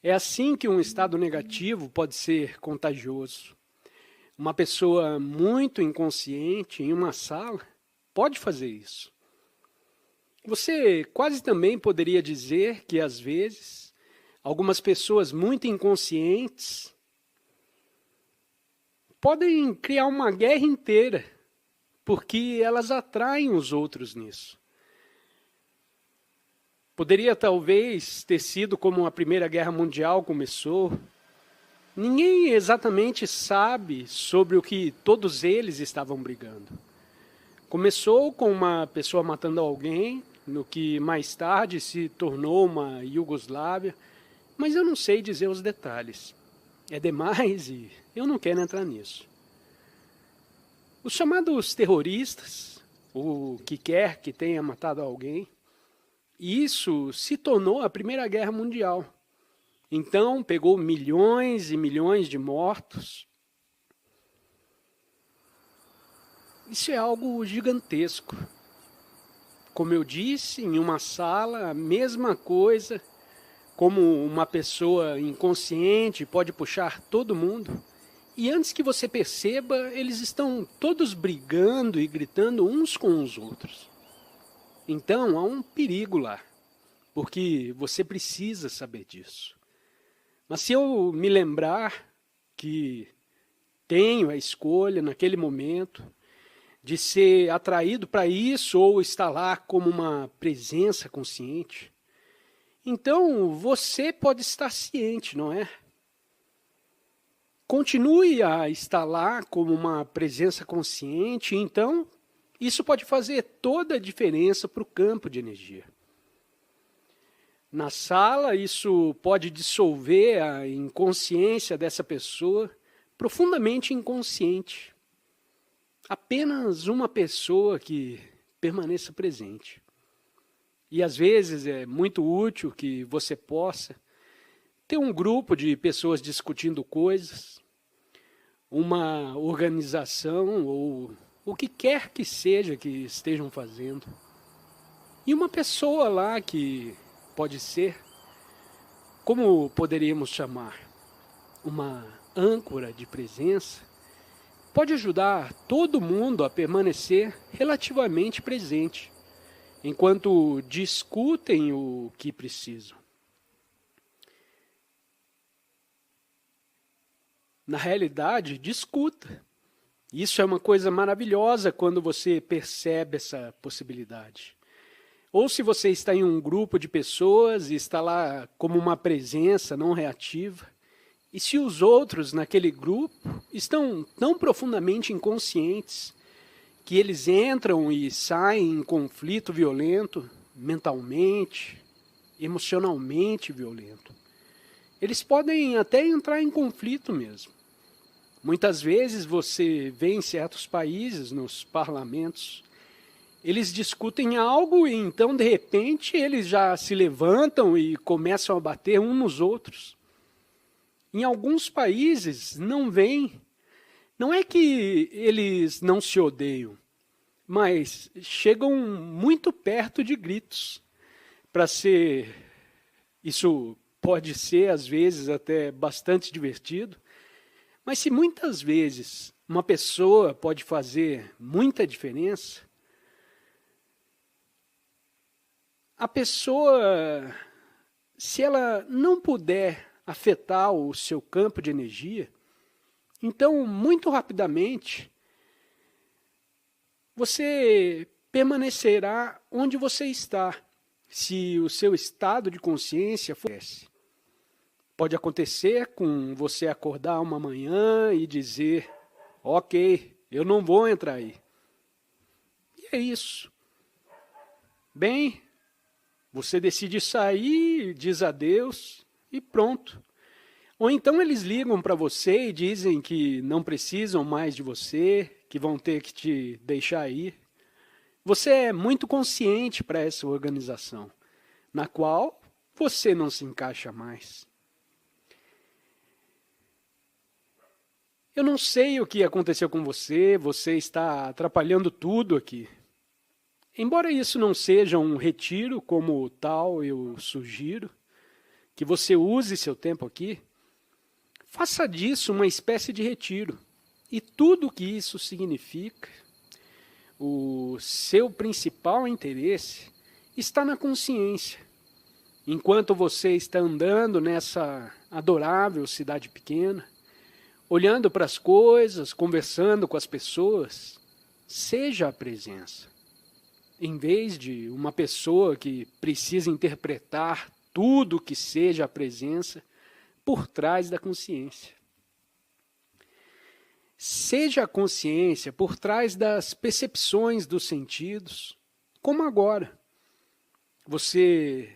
É assim que um estado negativo pode ser contagioso. Uma pessoa muito inconsciente em uma sala pode fazer isso. Você quase também poderia dizer que, às vezes, algumas pessoas muito inconscientes podem criar uma guerra inteira, porque elas atraem os outros nisso. Poderia talvez ter sido como a Primeira Guerra Mundial começou. Ninguém exatamente sabe sobre o que todos eles estavam brigando. Começou com uma pessoa matando alguém, no que mais tarde se tornou uma Iugoslávia, mas eu não sei dizer os detalhes. É demais e eu não quero entrar nisso. Os chamados terroristas, o que quer que tenha matado alguém, isso se tornou a Primeira Guerra Mundial. Então, pegou milhões e milhões de mortos. Isso é algo gigantesco. Como eu disse, em uma sala, a mesma coisa, como uma pessoa inconsciente pode puxar todo mundo. E antes que você perceba, eles estão todos brigando e gritando uns com os outros. Então, há um perigo lá, porque você precisa saber disso. Mas se eu me lembrar que tenho a escolha naquele momento de ser atraído para isso ou estar lá como uma presença consciente, então você pode estar ciente, não é? Continue a estar lá como uma presença consciente, então isso pode fazer toda a diferença para o campo de energia. Na sala, isso pode dissolver a inconsciência dessa pessoa, profundamente inconsciente. Apenas uma pessoa que permaneça presente. E às vezes é muito útil que você possa ter um grupo de pessoas discutindo coisas, uma organização ou o que quer que seja que estejam fazendo. E uma pessoa lá que pode ser, como poderíamos chamar, uma âncora de presença, pode ajudar todo mundo a permanecer relativamente presente, enquanto discutem o que precisam. Na realidade, discuta. Isso é uma coisa maravilhosa quando você percebe essa possibilidade. Ou se você está em um grupo de pessoas e está lá como uma presença não reativa, e se os outros naquele grupo estão tão profundamente inconscientes que eles entram e saem em conflito violento, mentalmente, emocionalmente violento. Eles podem até entrar em conflito mesmo. Muitas vezes você vê em certos países, nos parlamentos, eles discutem algo e então, de repente, eles já se levantam e começam a bater uns nos outros. Em alguns países não é que eles não se odeiam, mas chegam muito perto de gritos. Isso pode ser, às vezes, até bastante divertido, mas se muitas vezes uma pessoa pode fazer muita diferença, a pessoa, se ela não puder afetar o seu campo de energia, então, muito rapidamente, você permanecerá onde você está, se o seu estado de consciência for esse. Pode acontecer com você acordar uma manhã e dizer, ok, eu não vou entrar aí. E é isso. Bem, você decide sair, diz adeus e pronto. Ou então eles ligam para você e dizem que não precisam mais de você, que vão ter que te deixar ir. Você é muito consciente para essa organização, na qual você não se encaixa mais. Eu não sei o que aconteceu com você, você está atrapalhando tudo aqui. Embora isso não seja um retiro como tal, eu sugiro que você use seu tempo aqui, faça disso uma espécie de retiro. E tudo o que isso significa, o seu principal interesse está na consciência. Enquanto você está andando nessa adorável cidade pequena, olhando para as coisas, conversando com as pessoas, seja a presença. Em vez de uma pessoa que precisa interpretar tudo que seja a presença por trás da consciência. Seja a consciência por trás das percepções dos sentidos, como agora. Você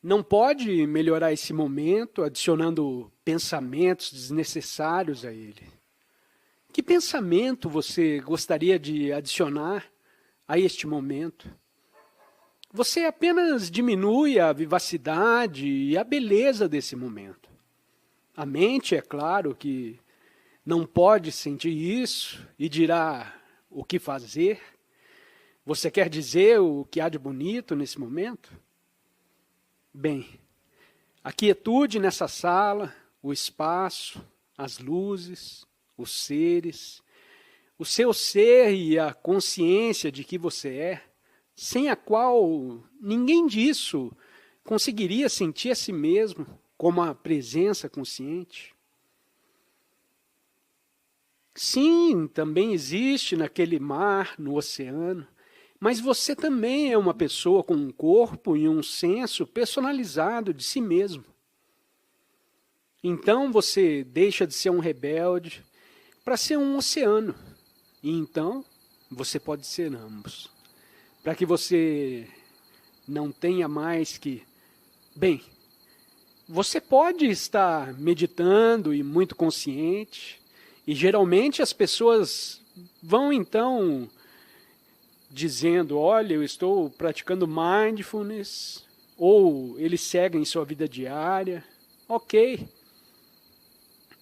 não pode melhorar esse momento adicionando pensamentos desnecessários a ele. Que pensamento você gostaria de adicionar a este momento? Você apenas diminui a vivacidade e a beleza desse momento. A mente, é claro, que não pode sentir isso e dirá o que fazer. Você quer dizer o que há de bonito nesse momento? Bem, a quietude nessa sala, o espaço, as luzes, os seres, o seu ser e a consciência de que você é, sem a qual ninguém disso conseguiria sentir a si mesmo como a presença consciente. Sim, também existe naquele mar, no oceano, mas você também é uma pessoa com um corpo e um senso personalizado de si mesmo. Então você deixa de ser um rebelde para ser um oceano. E então você pode ser ambos. Para que você não tenha mais que... Bem, você pode estar meditando e muito consciente, e geralmente as pessoas vão então dizendo, olha, eu estou praticando mindfulness, ou eles seguem sua vida diária. Ok.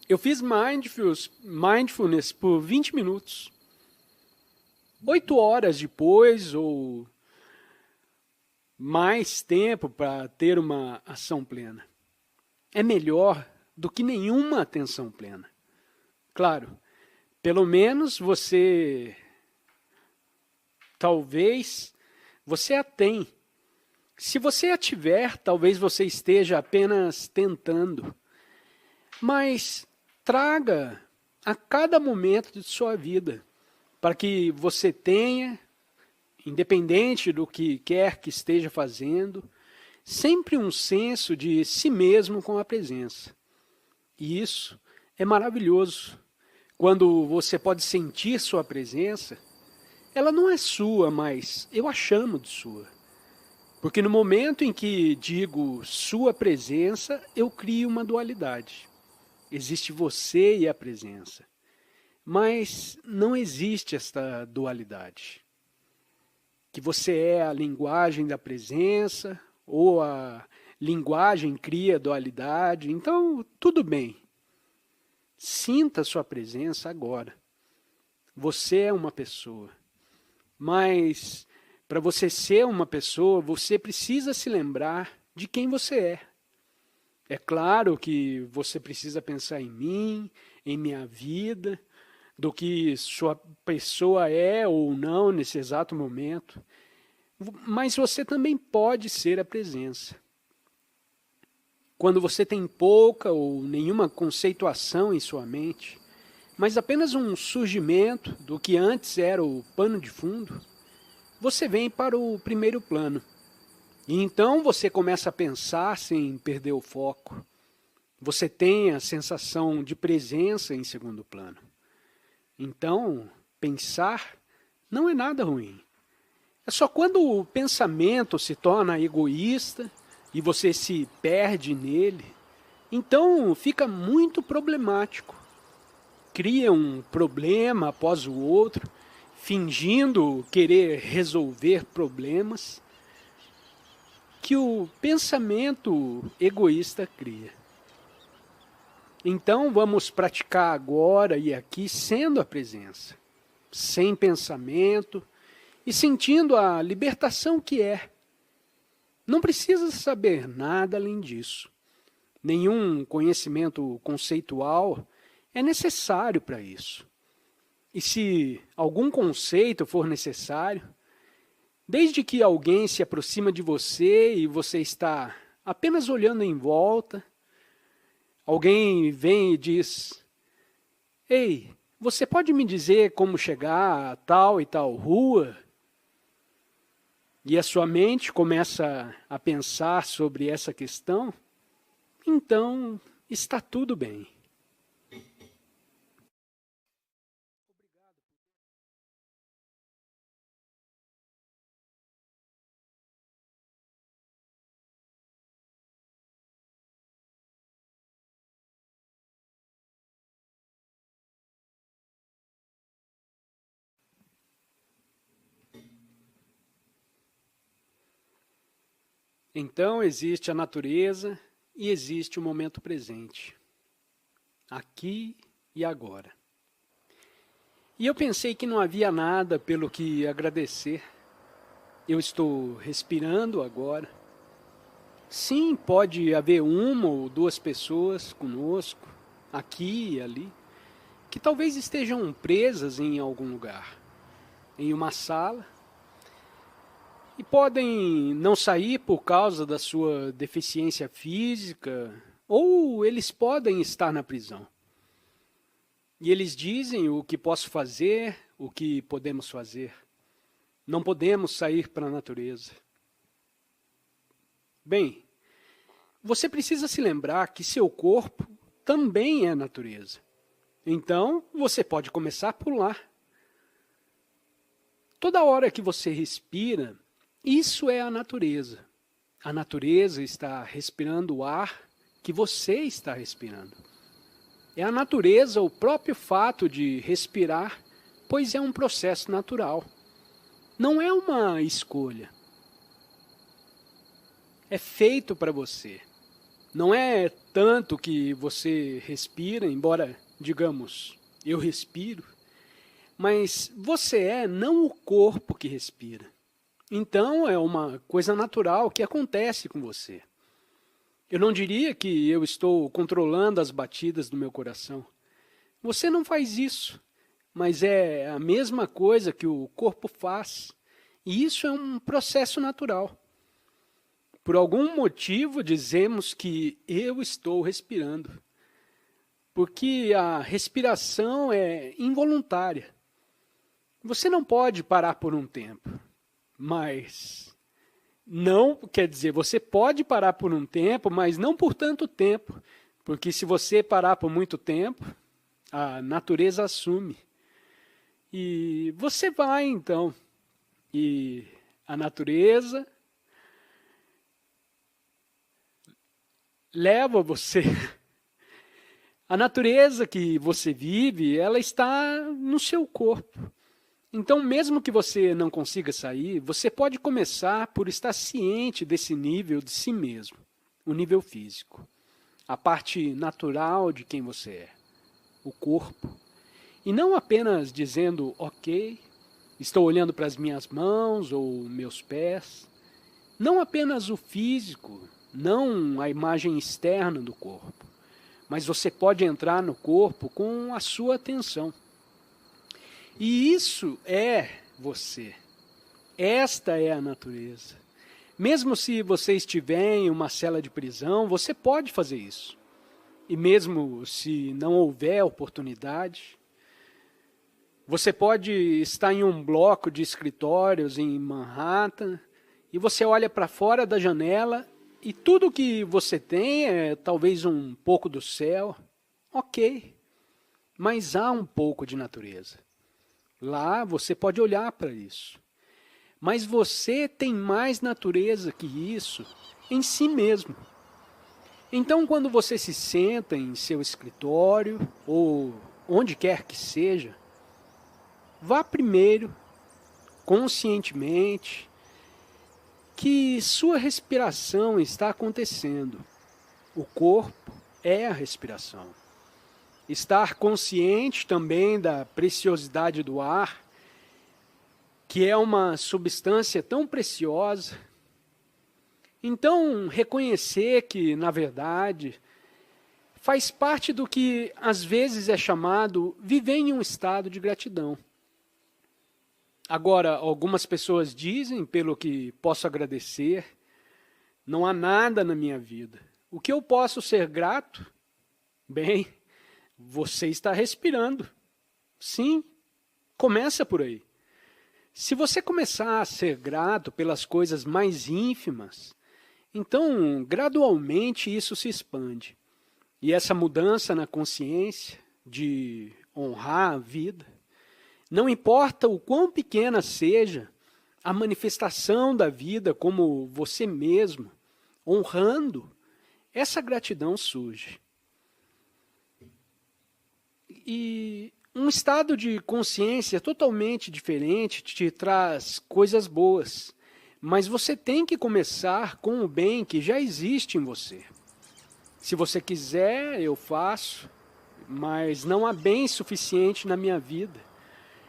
Eu fiz mindfulness por 20 minutos. 8 horas depois, ou mais tempo para ter uma ação plena. É melhor do que nenhuma atenção plena. Claro, pelo menos talvez você a tem. Se você a tiver, talvez você esteja apenas tentando. Mas traga a cada momento de sua vida, para que você tenha, independente do que quer que esteja fazendo, sempre um senso de si mesmo com a presença. E isso é maravilhoso. Quando você pode sentir sua presença, ela não é sua, mas eu a chamo de sua. Porque no momento em que digo sua presença, eu crio uma dualidade. Existe você e a presença. Mas não existe esta dualidade. Que você é a linguagem da presença, ou a linguagem cria dualidade. Então, tudo bem. Sinta sua presença agora. Você é uma pessoa. Mas, para você ser uma pessoa, você precisa se lembrar de quem você é. É claro que você precisa pensar em mim, em minha vida, do que sua pessoa é ou não nesse exato momento. Mas você também pode ser a presença. Quando você tem pouca ou nenhuma conceituação em sua mente, mas apenas um surgimento do que antes era o pano de fundo, você vem para o primeiro plano. E então você começa a pensar sem perder o foco. Você tem a sensação de presença em segundo plano. Então, pensar não é nada ruim. É só quando o pensamento se torna egoísta e você se perde nele, então fica muito problemático. Cria um problema após o outro, fingindo querer resolver problemas que o pensamento egoísta cria. Então vamos praticar agora e aqui sendo a presença, sem pensamento e sentindo a libertação que é. Não precisa saber nada além disso. Nenhum conhecimento conceitual é necessário para isso. E se algum conceito for necessário, desde que alguém se aproxima de você e você está apenas olhando em volta, alguém vem e diz: "Ei, você pode me dizer como chegar a tal e tal rua?" E a sua mente começa a pensar sobre essa questão, então está tudo bem. Então existe a natureza e existe o momento presente, aqui e agora. E eu pensei que não havia nada pelo que agradecer. Eu estou respirando agora. Sim, pode haver uma ou duas pessoas conosco, aqui e ali, que talvez estejam presas em algum lugar, em uma sala, e podem não sair por causa da sua deficiência física, ou eles podem estar na prisão. E eles dizem o que posso fazer, o que podemos fazer. Não podemos sair para a natureza. Bem, você precisa se lembrar que seu corpo também é natureza. Então, você pode começar por lá. Toda hora que você respira, isso é a natureza. A natureza está respirando o ar que você está respirando. É a natureza o próprio fato de respirar, pois é um processo natural. Não é uma escolha. É feito para você. Não é tanto que você respira, embora, digamos, eu respiro, mas você é não o corpo que respira. Então é uma coisa natural que acontece com você. Eu não diria que eu estou controlando as batidas do meu coração. Você não faz isso, mas é a mesma coisa que o corpo faz. E isso é um processo natural. Por algum motivo dizemos que eu estou respirando, porque a respiração é involuntária. Você não pode parar por um tempo, mas não quer dizer, você pode parar por um tempo, mas não por tanto tempo, porque se você parar por muito tempo, a natureza assume. E você vai então, e a natureza leva você. A natureza que você vive, ela está no seu corpo. Então, mesmo que você não consiga sair, você pode começar por estar ciente desse nível de si mesmo, o nível físico, a parte natural de quem você é, o corpo. E não apenas dizendo, ok, estou olhando para as minhas mãos ou meus pés. Não apenas o físico, não a imagem externa do corpo, mas você pode entrar no corpo com a sua atenção. E isso é você. Esta é a natureza. Mesmo se você estiver em uma cela de prisão, você pode fazer isso. E mesmo se não houver oportunidade, você pode estar em um bloco de escritórios em Manhattan e você olha para fora da janela e tudo que você tem é talvez um pouco do céu. Ok, mas há um pouco de natureza. Lá você pode olhar para isso. Mas você tem mais natureza que isso em si mesmo. Então, quando você se senta em seu escritório, ou onde quer que seja, vá primeiro, conscientemente, que sua respiração está acontecendo. O corpo é a respiração. estar consciente também da preciosidade do ar, que é uma substância tão preciosa. Então, reconhecer que, na verdade, faz parte do que às vezes é chamado viver em um estado de gratidão. Agora, algumas pessoas dizem, pelo que posso agradecer, não há nada na minha vida. O que eu posso ser grato? Bem, você está respirando. Sim, começa por aí. Se você começar a ser grato pelas coisas mais ínfimas, então, gradualmente, isso se expande. E essa mudança na consciência de honrar a vida, não importa o quão pequena seja a manifestação da vida como você mesmo, honrando, essa gratidão surge. E um estado de consciência totalmente diferente te traz coisas boas, mas você tem que começar com o bem que já existe em você. Se você quiser, eu faço, mas não há bem suficiente na minha vida.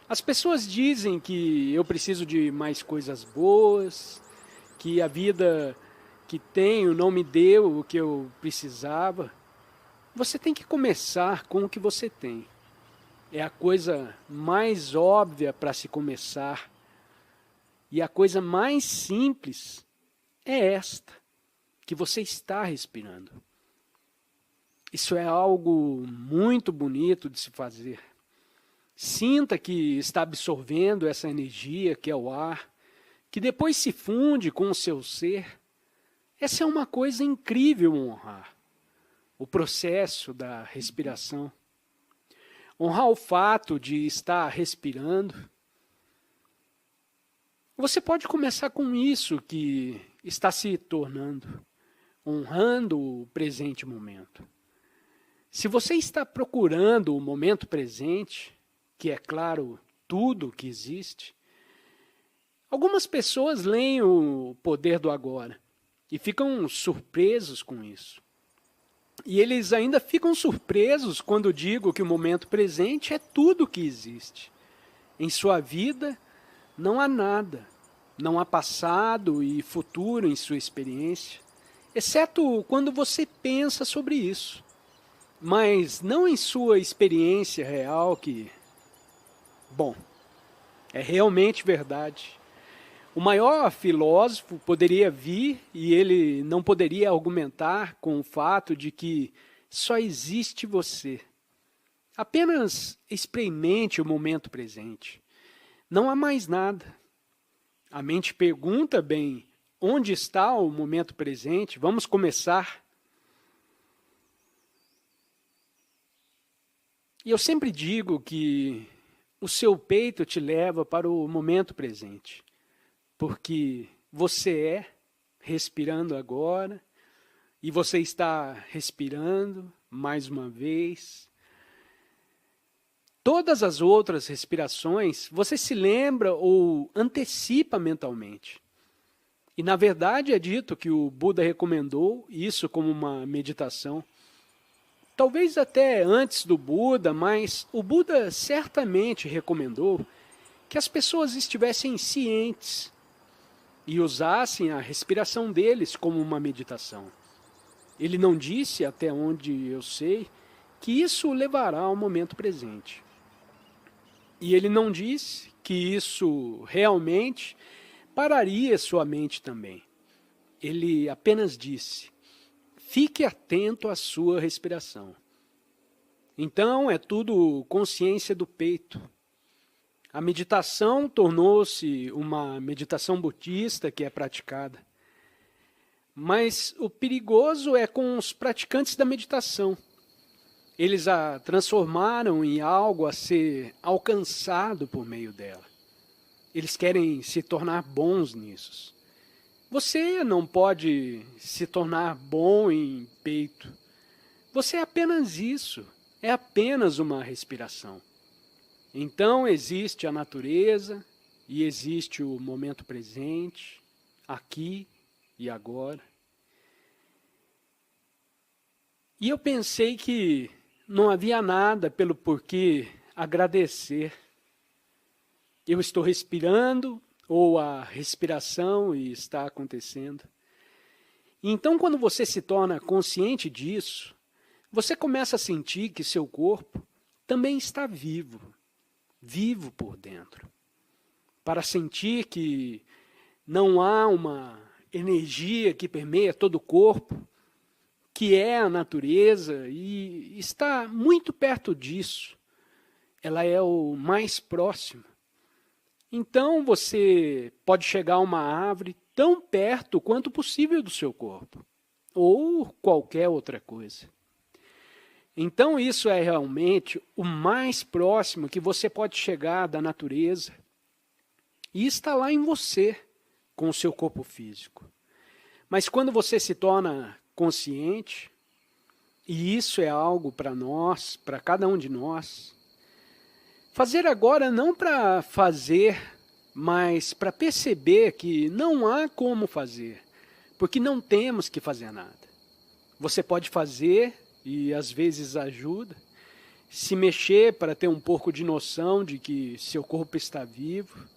As pessoas dizem que eu preciso de mais coisas boas, que a vida que tenho não me deu o que eu precisava. Você tem que começar com o que você tem. É a coisa mais óbvia para se começar. E a coisa mais simples é esta, que você está respirando. Isso é algo muito bonito de se fazer. Sinta que está absorvendo essa energia que é o ar, que depois se funde com o seu ser. Essa é uma coisa incrível honrar. O processo da respiração. Honrar o fato de estar respirando. Você pode começar com isso que está se tornando, honrando o presente momento. Se você está procurando o momento presente, que é claro, tudo que existe, algumas pessoas leem o Poder do Agora e ficam surpresos com isso. E eles ainda ficam surpresos quando digo que o momento presente é tudo que existe. Em sua vida não há nada, não há passado e futuro em sua experiência, exceto quando você pensa sobre isso. Mas não em sua experiência real que, bom, é realmente verdade. O maior filósofo poderia vir e ele não poderia argumentar com o fato de que só existe você. Apenas experimente o momento presente. Não há mais nada. A mente pergunta, bem, onde está o momento presente? Vamos começar. E eu sempre digo que o seu peito te leva para o momento presente, porque você é respirando agora, e você está respirando mais uma vez. Todas as outras respirações, você se lembra ou antecipa mentalmente. E na verdade é dito que o Buda recomendou isso como uma meditação. Talvez até antes do Buda, mas o Buda certamente recomendou que as pessoas estivessem cientes e usassem a respiração deles como uma meditação. Ele não disse, até onde eu sei, que isso levará ao momento presente. E ele não disse que isso realmente pararia sua mente também. Ele apenas disse: fique atento à sua respiração. Então, é tudo consciência do peito. A meditação tornou-se uma meditação budista que é praticada. Mas o perigoso é com os praticantes da meditação. Eles a transformaram em algo a ser alcançado por meio dela. Eles querem se tornar bons nisso. Você não pode se tornar bom em peito. Você é apenas isso. É apenas uma respiração. Então existe a natureza e existe o momento presente, aqui e agora. E eu pensei que não havia nada pelo porquê agradecer. Eu estou respirando, ou a respiração está acontecendo. Então, quando você se torna consciente disso, você começa a sentir que seu corpo também está vivo, vivo por dentro. Para sentir que não há uma energia que permeia todo o corpo, que é a natureza, e está muito perto disso. Ela é o mais próximo. Então você pode chegar a uma árvore tão perto quanto possível do seu corpo, ou qualquer outra coisa. Então isso é realmente o mais próximo que você pode chegar da natureza, e está lá em você, com o seu corpo físico. Mas quando você se torna consciente, e isso é algo para nós, para cada um de nós, fazer agora não para fazer, mas para perceber que não há como fazer, porque não temos que fazer nada. Você pode fazer, e às vezes ajuda, se mexer para ter um pouco de noção de que seu corpo está vivo.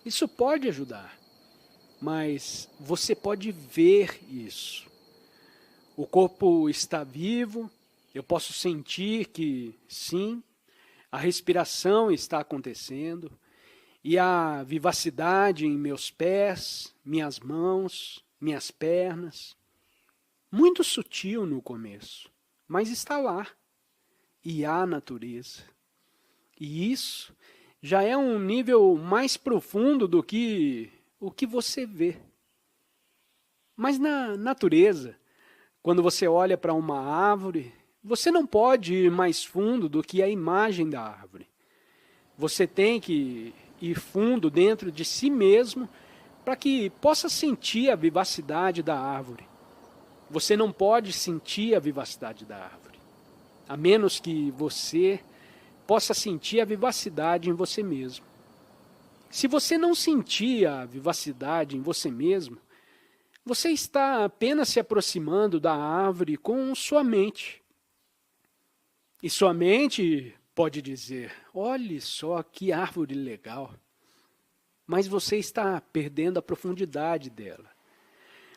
Isso pode ajudar, mas você pode ver isso. O corpo está vivo, eu posso sentir que sim, a respiração está acontecendo, e a vivacidade em meus pés, minhas mãos, minhas pernas. Muito sutil no começo, mas está lá. E há natureza. E isso já é um nível mais profundo do que o que você vê. Mas na natureza, quando você olha para uma árvore, você não pode ir mais fundo do que a imagem da árvore. Você tem que ir fundo dentro de si mesmo para que possa sentir a vivacidade da árvore. Você não pode sentir a vivacidade da árvore, a menos que você possa sentir a vivacidade em você mesmo. Se você não sentir a vivacidade em você mesmo, você está apenas se aproximando da árvore com sua mente. E sua mente pode dizer, olhe só que árvore legal. Mas você está perdendo a profundidade dela.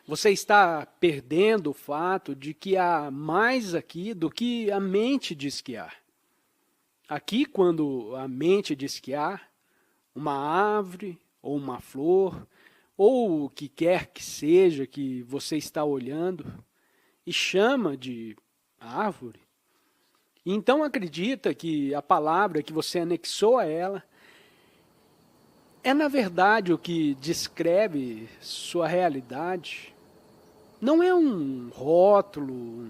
Você está perdendo o fato de que há mais aqui do que a mente diz que há. Aqui, quando a mente diz que há, uma árvore, ou uma flor, ou o que quer que seja que você está olhando, e chama de árvore, então acredita que a palavra que você anexou a ela é na verdade o que descreve sua realidade. Não é um rótulo,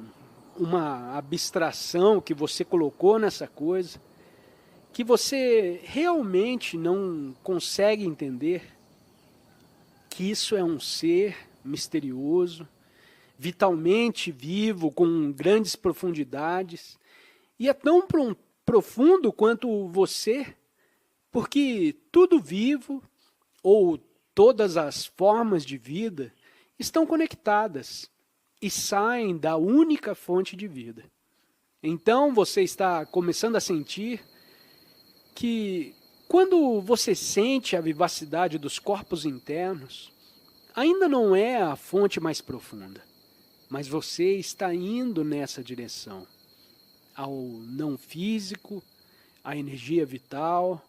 uma abstração que você colocou nessa coisa, que você realmente não consegue entender que isso é um ser misterioso, vitalmente vivo, com grandes profundidades, e é tão profundo quanto você, porque tudo vivo, ou todas as formas de vida, estão conectadas e saem da única fonte de vida. Então você está começando a sentir que quando você sente a vivacidade dos corpos internos, ainda não é a fonte mais profunda, mas você está indo nessa direção, ao não físico, à energia vital,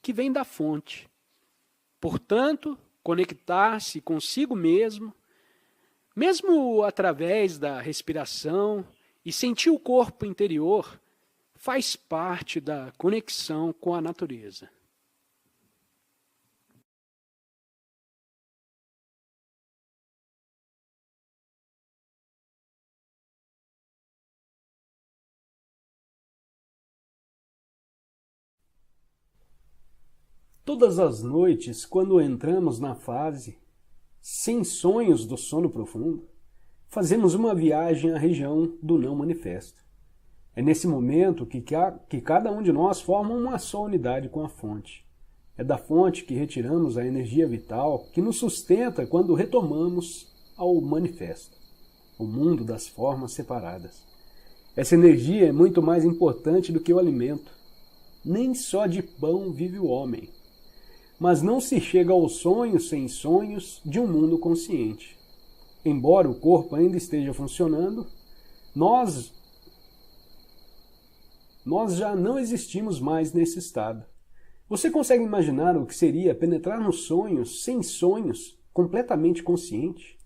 que vem da fonte. Portanto, conectar-se consigo mesmo através da respiração e sentir o corpo interior, faz parte da conexão com a natureza.
Todas as noites, quando entramos na fase sem sonhos do sono profundo, fazemos uma viagem à região do não manifesto. É nesse momento que cada um de nós forma uma só unidade com a fonte. É da fonte que retiramos a energia vital que nos sustenta quando retomamos ao manifesto, o mundo das formas separadas. Essa energia é muito mais importante do que o alimento. Nem só de pão vive o homem. Mas não se chega aos sonhos sem sonhos de um mundo consciente. Embora o corpo ainda esteja funcionando, nós já não existimos mais nesse estado. Você consegue imaginar o que seria penetrar nos sonhos sem sonhos, completamente consciente?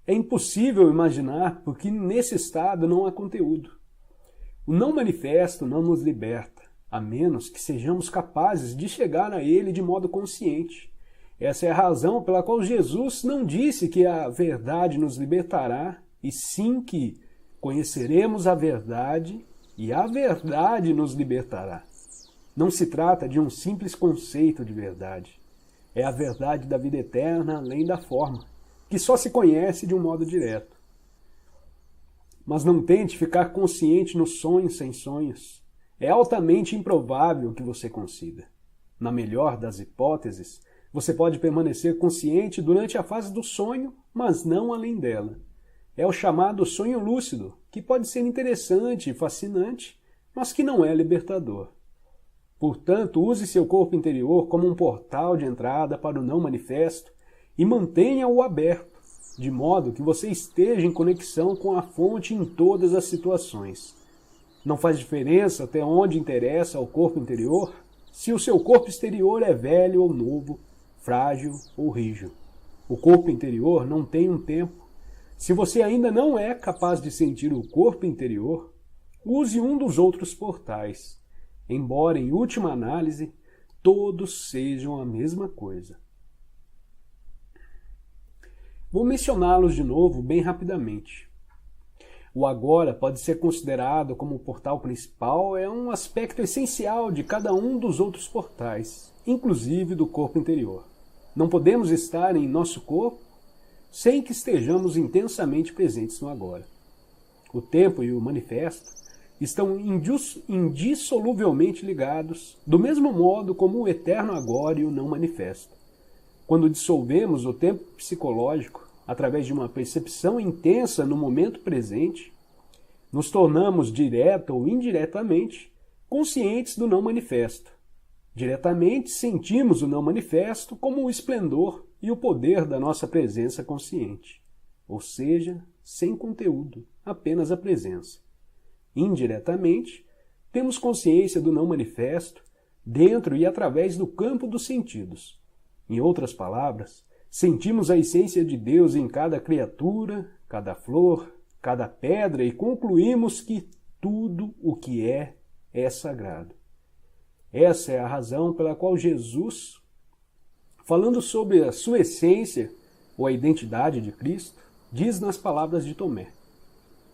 É impossível imaginar porque nesse estado não há conteúdo. O não manifesto não nos liberta, a menos que sejamos capazes de chegar a ele de modo consciente. Essa é a razão pela qual Jesus não disse que a verdade nos libertará, e sim que conheceremos a verdade e a verdade nos libertará. Não se trata de um simples conceito de verdade. É a verdade da vida eterna além da forma, que só se conhece de um modo direto. Mas não tente ficar consciente nos sonhos sem sonhos. É altamente improvável que você consiga. Na melhor das hipóteses, você pode permanecer consciente durante a fase do sonho, mas não além dela. É o chamado sonho lúcido, que pode ser interessante e fascinante, mas que não é libertador. Portanto, use seu corpo interior como um portal de entrada para o não manifesto e mantenha-o aberto, de modo que você esteja em conexão com a fonte em todas as situações. Não faz diferença até onde interessa ao corpo interior se o seu corpo exterior é velho ou novo, frágil ou rijo. O corpo interior não tem um tempo. Se você ainda não é capaz de sentir o corpo interior, use um dos outros portais, embora em última análise todos sejam a mesma coisa. Vou mencioná-los de novo bem rapidamente. O agora pode ser considerado como o portal principal, é um aspecto essencial de cada um dos outros portais, inclusive do corpo interior. Não podemos estar em nosso corpo sem que estejamos intensamente presentes no agora. O tempo e o manifesto estão indissoluvelmente ligados, do mesmo modo como o eterno agora e o não manifesto. Quando dissolvemos o tempo psicológico através de uma percepção intensa no momento presente, nos tornamos, direta ou indiretamente, conscientes do não manifesto. Diretamente, sentimos o não manifesto como o esplendor e o poder da nossa presença consciente, ou seja, sem conteúdo, apenas a presença. Indiretamente, temos consciência do não manifesto dentro e através do campo dos sentidos. Em outras palavras, sentimos a essência de Deus em cada criatura, cada flor, cada pedra e concluímos que tudo o que é sagrado. Essa é a razão pela qual Jesus, falando sobre a sua essência ou a identidade de Cristo, diz nas palavras de Tomé: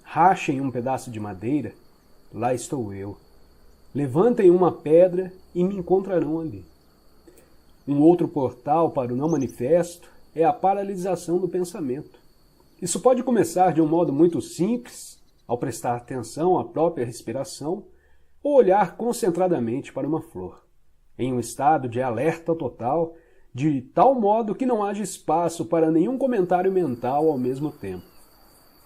rachem um pedaço de madeira, lá estou eu. Levantem uma pedra e me encontrarão ali. Um outro portal para o não manifesto é a paralisação do pensamento. Isso pode começar de um modo muito simples, ao prestar atenção à própria respiração, ou olhar concentradamente para uma flor, em um estado de alerta total, de tal modo que não haja espaço para nenhum comentário mental ao mesmo tempo.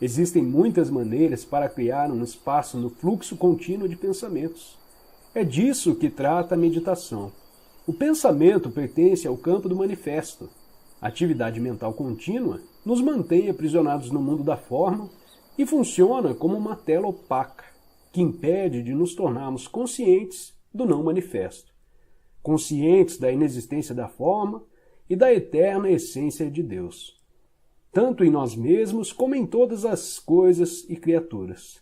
Existem muitas maneiras para criar um espaço no fluxo contínuo de pensamentos. É disso que trata a meditação. O pensamento pertence ao campo do manifesto. A atividade mental contínua nos mantém aprisionados no mundo da forma e funciona como uma tela opaca, que impede de nos tornarmos conscientes do não manifesto, conscientes da inexistência da forma e da eterna essência de Deus, tanto em nós mesmos como em todas as coisas e criaturas.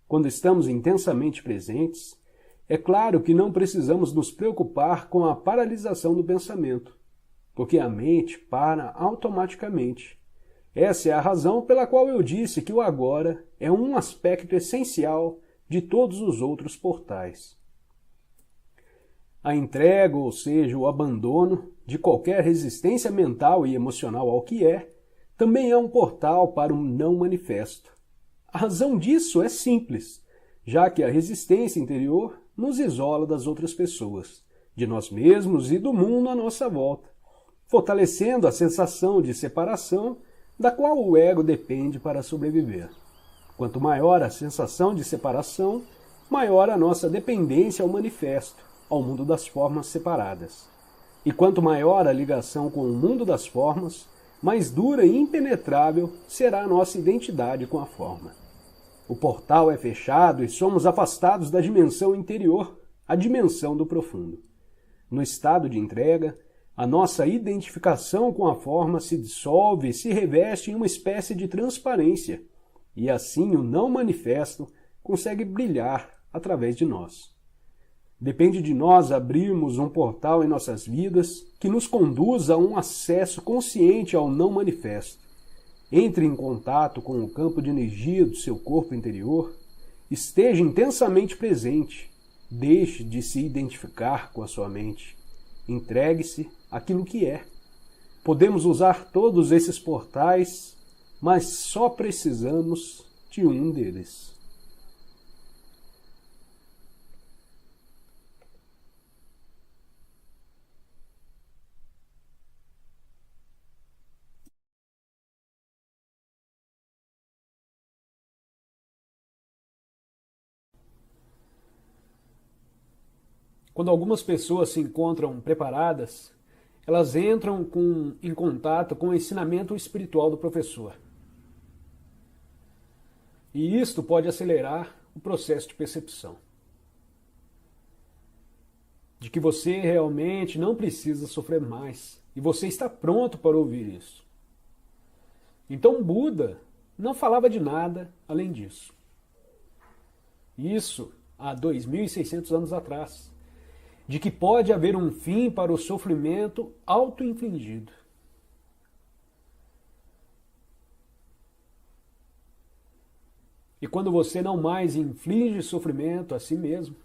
Quando estamos intensamente presentes, é claro que não precisamos nos preocupar com a paralisação do pensamento, porque a mente para automaticamente. Essa é a razão pela qual eu disse que o agora é um aspecto essencial de todos os outros portais. A entrega, ou seja, o abandono de qualquer resistência mental e emocional ao que é, também é um portal para um não manifesto. A razão disso é simples, já que a resistência interior nos isola das outras pessoas, de nós mesmos e do mundo à nossa volta, fortalecendo a sensação de separação da qual o ego depende para sobreviver. Quanto maior a sensação de separação, maior a nossa dependência ao manifesto, ao mundo das formas separadas. E quanto maior a ligação com o mundo das formas, mais dura e impenetrável será a nossa identidade com a forma. O portal é fechado e somos afastados da dimensão interior, a dimensão do profundo. No estado de entrega, a nossa identificação com a forma se dissolve e se reveste em uma espécie de transparência, e assim o não manifesto consegue brilhar através de nós. Depende de nós abrirmos um portal em nossas vidas que nos conduza a um acesso consciente ao não manifesto. Entre em contato com o campo de energia do seu corpo interior, esteja intensamente presente, deixe de se identificar com a sua mente, entregue-se àquilo que é. Podemos usar todos esses portais, mas só precisamos de um deles. Quando algumas pessoas se encontram preparadas, elas entram em contato com o ensinamento espiritual do professor. E isto pode acelerar o processo de percepção. De que você realmente não precisa sofrer mais. E você está pronto para ouvir isso. Então Buda não falava de nada além disso. Isso há 2.600 anos atrás. De que pode haver um fim para o sofrimento auto-infligido. E quando você não mais inflige sofrimento a si mesmo,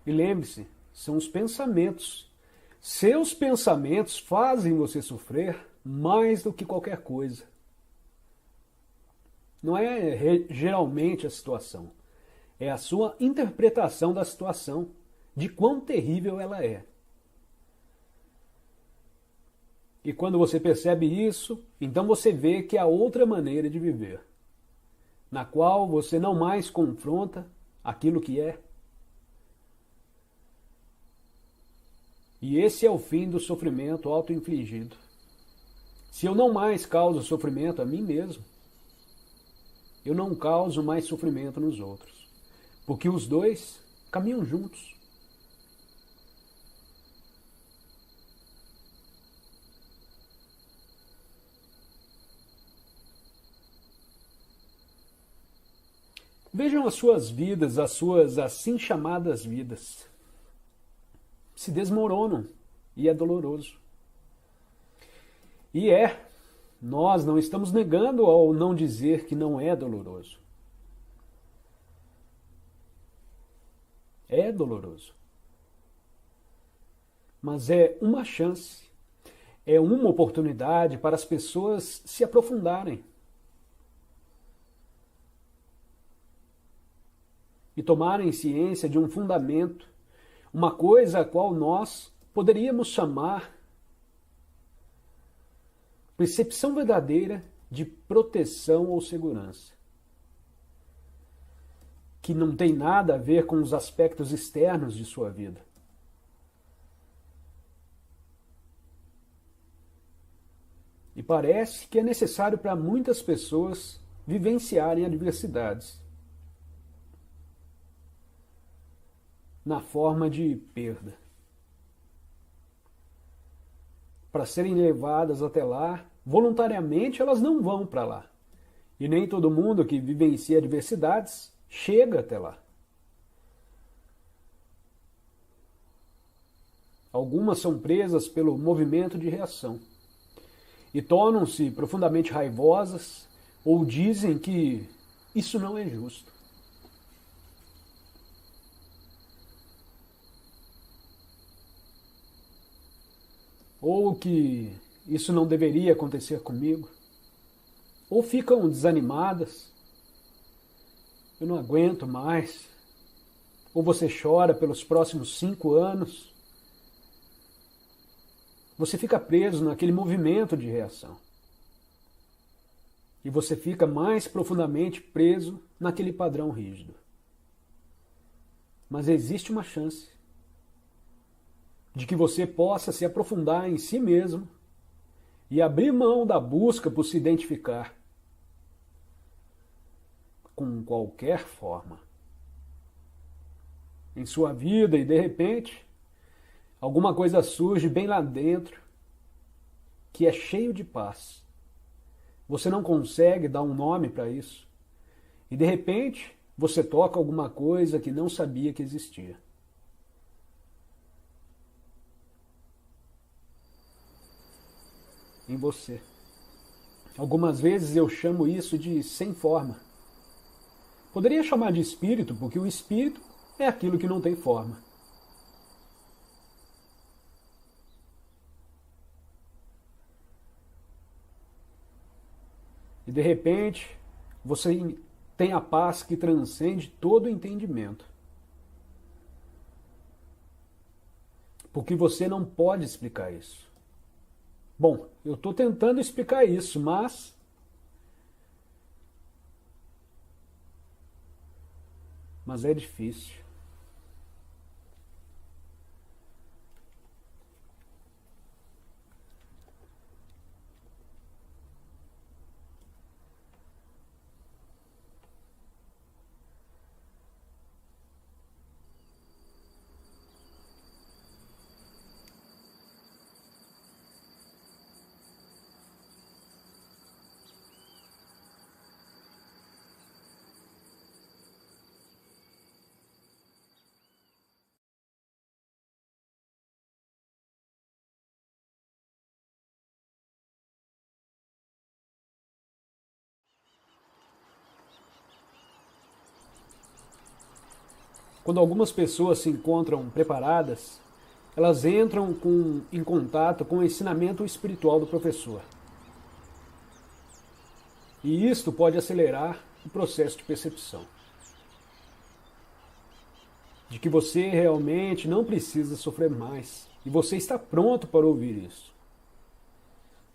e lembre-se, são os pensamentos. Seus pensamentos fazem você sofrer mais do que qualquer coisa. Não é geralmente a situação. É a sua interpretação da situação, de quão terrível ela é. E quando você percebe isso, então você vê que há outra maneira de viver, na qual você não mais confronta aquilo que é. E esse é o fim do sofrimento auto-infligido. Se eu não mais causo sofrimento a mim mesmo, eu não causo mais sofrimento nos outros. Porque os dois caminham juntos. Vejam as suas vidas, as suas assim chamadas vidas. Se desmoronam e é doloroso. E nós não estamos negando ao não dizer que não é doloroso. É doloroso. Mas é uma chance, é uma oportunidade para as pessoas se aprofundarem. E tomarem ciência de um fundamento, uma coisa a qual nós poderíamos chamar percepção verdadeira de proteção ou segurança. Que não tem nada a ver com os aspectos externos de sua vida. E parece que é necessário para muitas pessoas vivenciarem adversidades na forma de perda. Para serem levadas até lá, voluntariamente elas não vão para lá. E nem todo mundo que vivencia adversidades chega até lá. Algumas são presas pelo movimento de reação e tornam-se profundamente raivosas ou dizem que isso não é justo. Ou que isso não deveria acontecer comigo. Ou ficam desanimadas. Eu não aguento mais. Ou você chora pelos próximos 5 anos. Você fica preso naquele movimento de reação. E você fica mais profundamente preso naquele padrão rígido. Mas existe uma chance de que você possa se aprofundar em si mesmo e abrir mão da busca por se identificar com qualquer forma em sua vida e, de repente, alguma coisa surge bem lá dentro que é cheio de paz. Você não consegue dar um nome para isso. E, de repente, você toca alguma coisa que não sabia que existia. Em você. Algumas vezes eu chamo isso de sem forma. Poderia chamar de espírito, porque o espírito é aquilo que não tem forma. E de repente, você tem a paz que transcende todo o entendimento. Porque você não pode explicar isso. Bom, eu estou tentando explicar isso, mas é difícil. Quando algumas pessoas se encontram preparadas, elas entram em contato com o ensinamento espiritual do professor. E isto pode acelerar o processo de percepção. De que você realmente não precisa sofrer mais. E você está pronto para ouvir isso.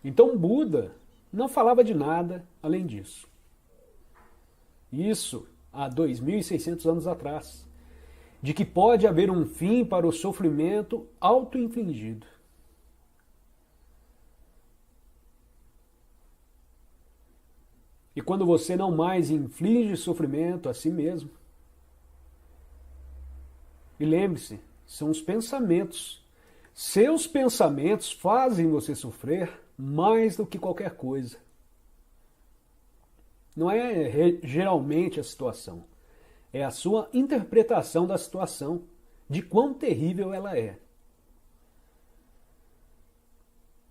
Então Buda não falava de nada além disso. Isso há 2.600 anos atrás. De que pode haver um fim para o sofrimento auto-infligido. E quando você não mais inflige sofrimento a si mesmo, e lembre-se, são os pensamentos. Seus pensamentos fazem você sofrer mais do que qualquer coisa. Não é geralmente a situação. É a sua interpretação da situação, de quão terrível ela é.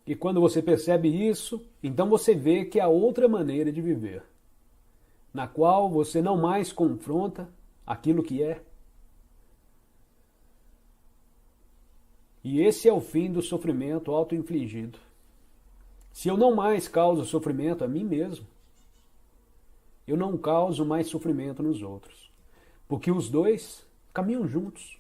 E quando você percebe isso, então você vê que há outra maneira de viver, na qual você não mais confronta aquilo que é. E esse é o fim do sofrimento auto-infligido. Se eu não mais causo sofrimento a mim mesmo, eu não causo mais sofrimento nos outros. Porque os dois caminham juntos.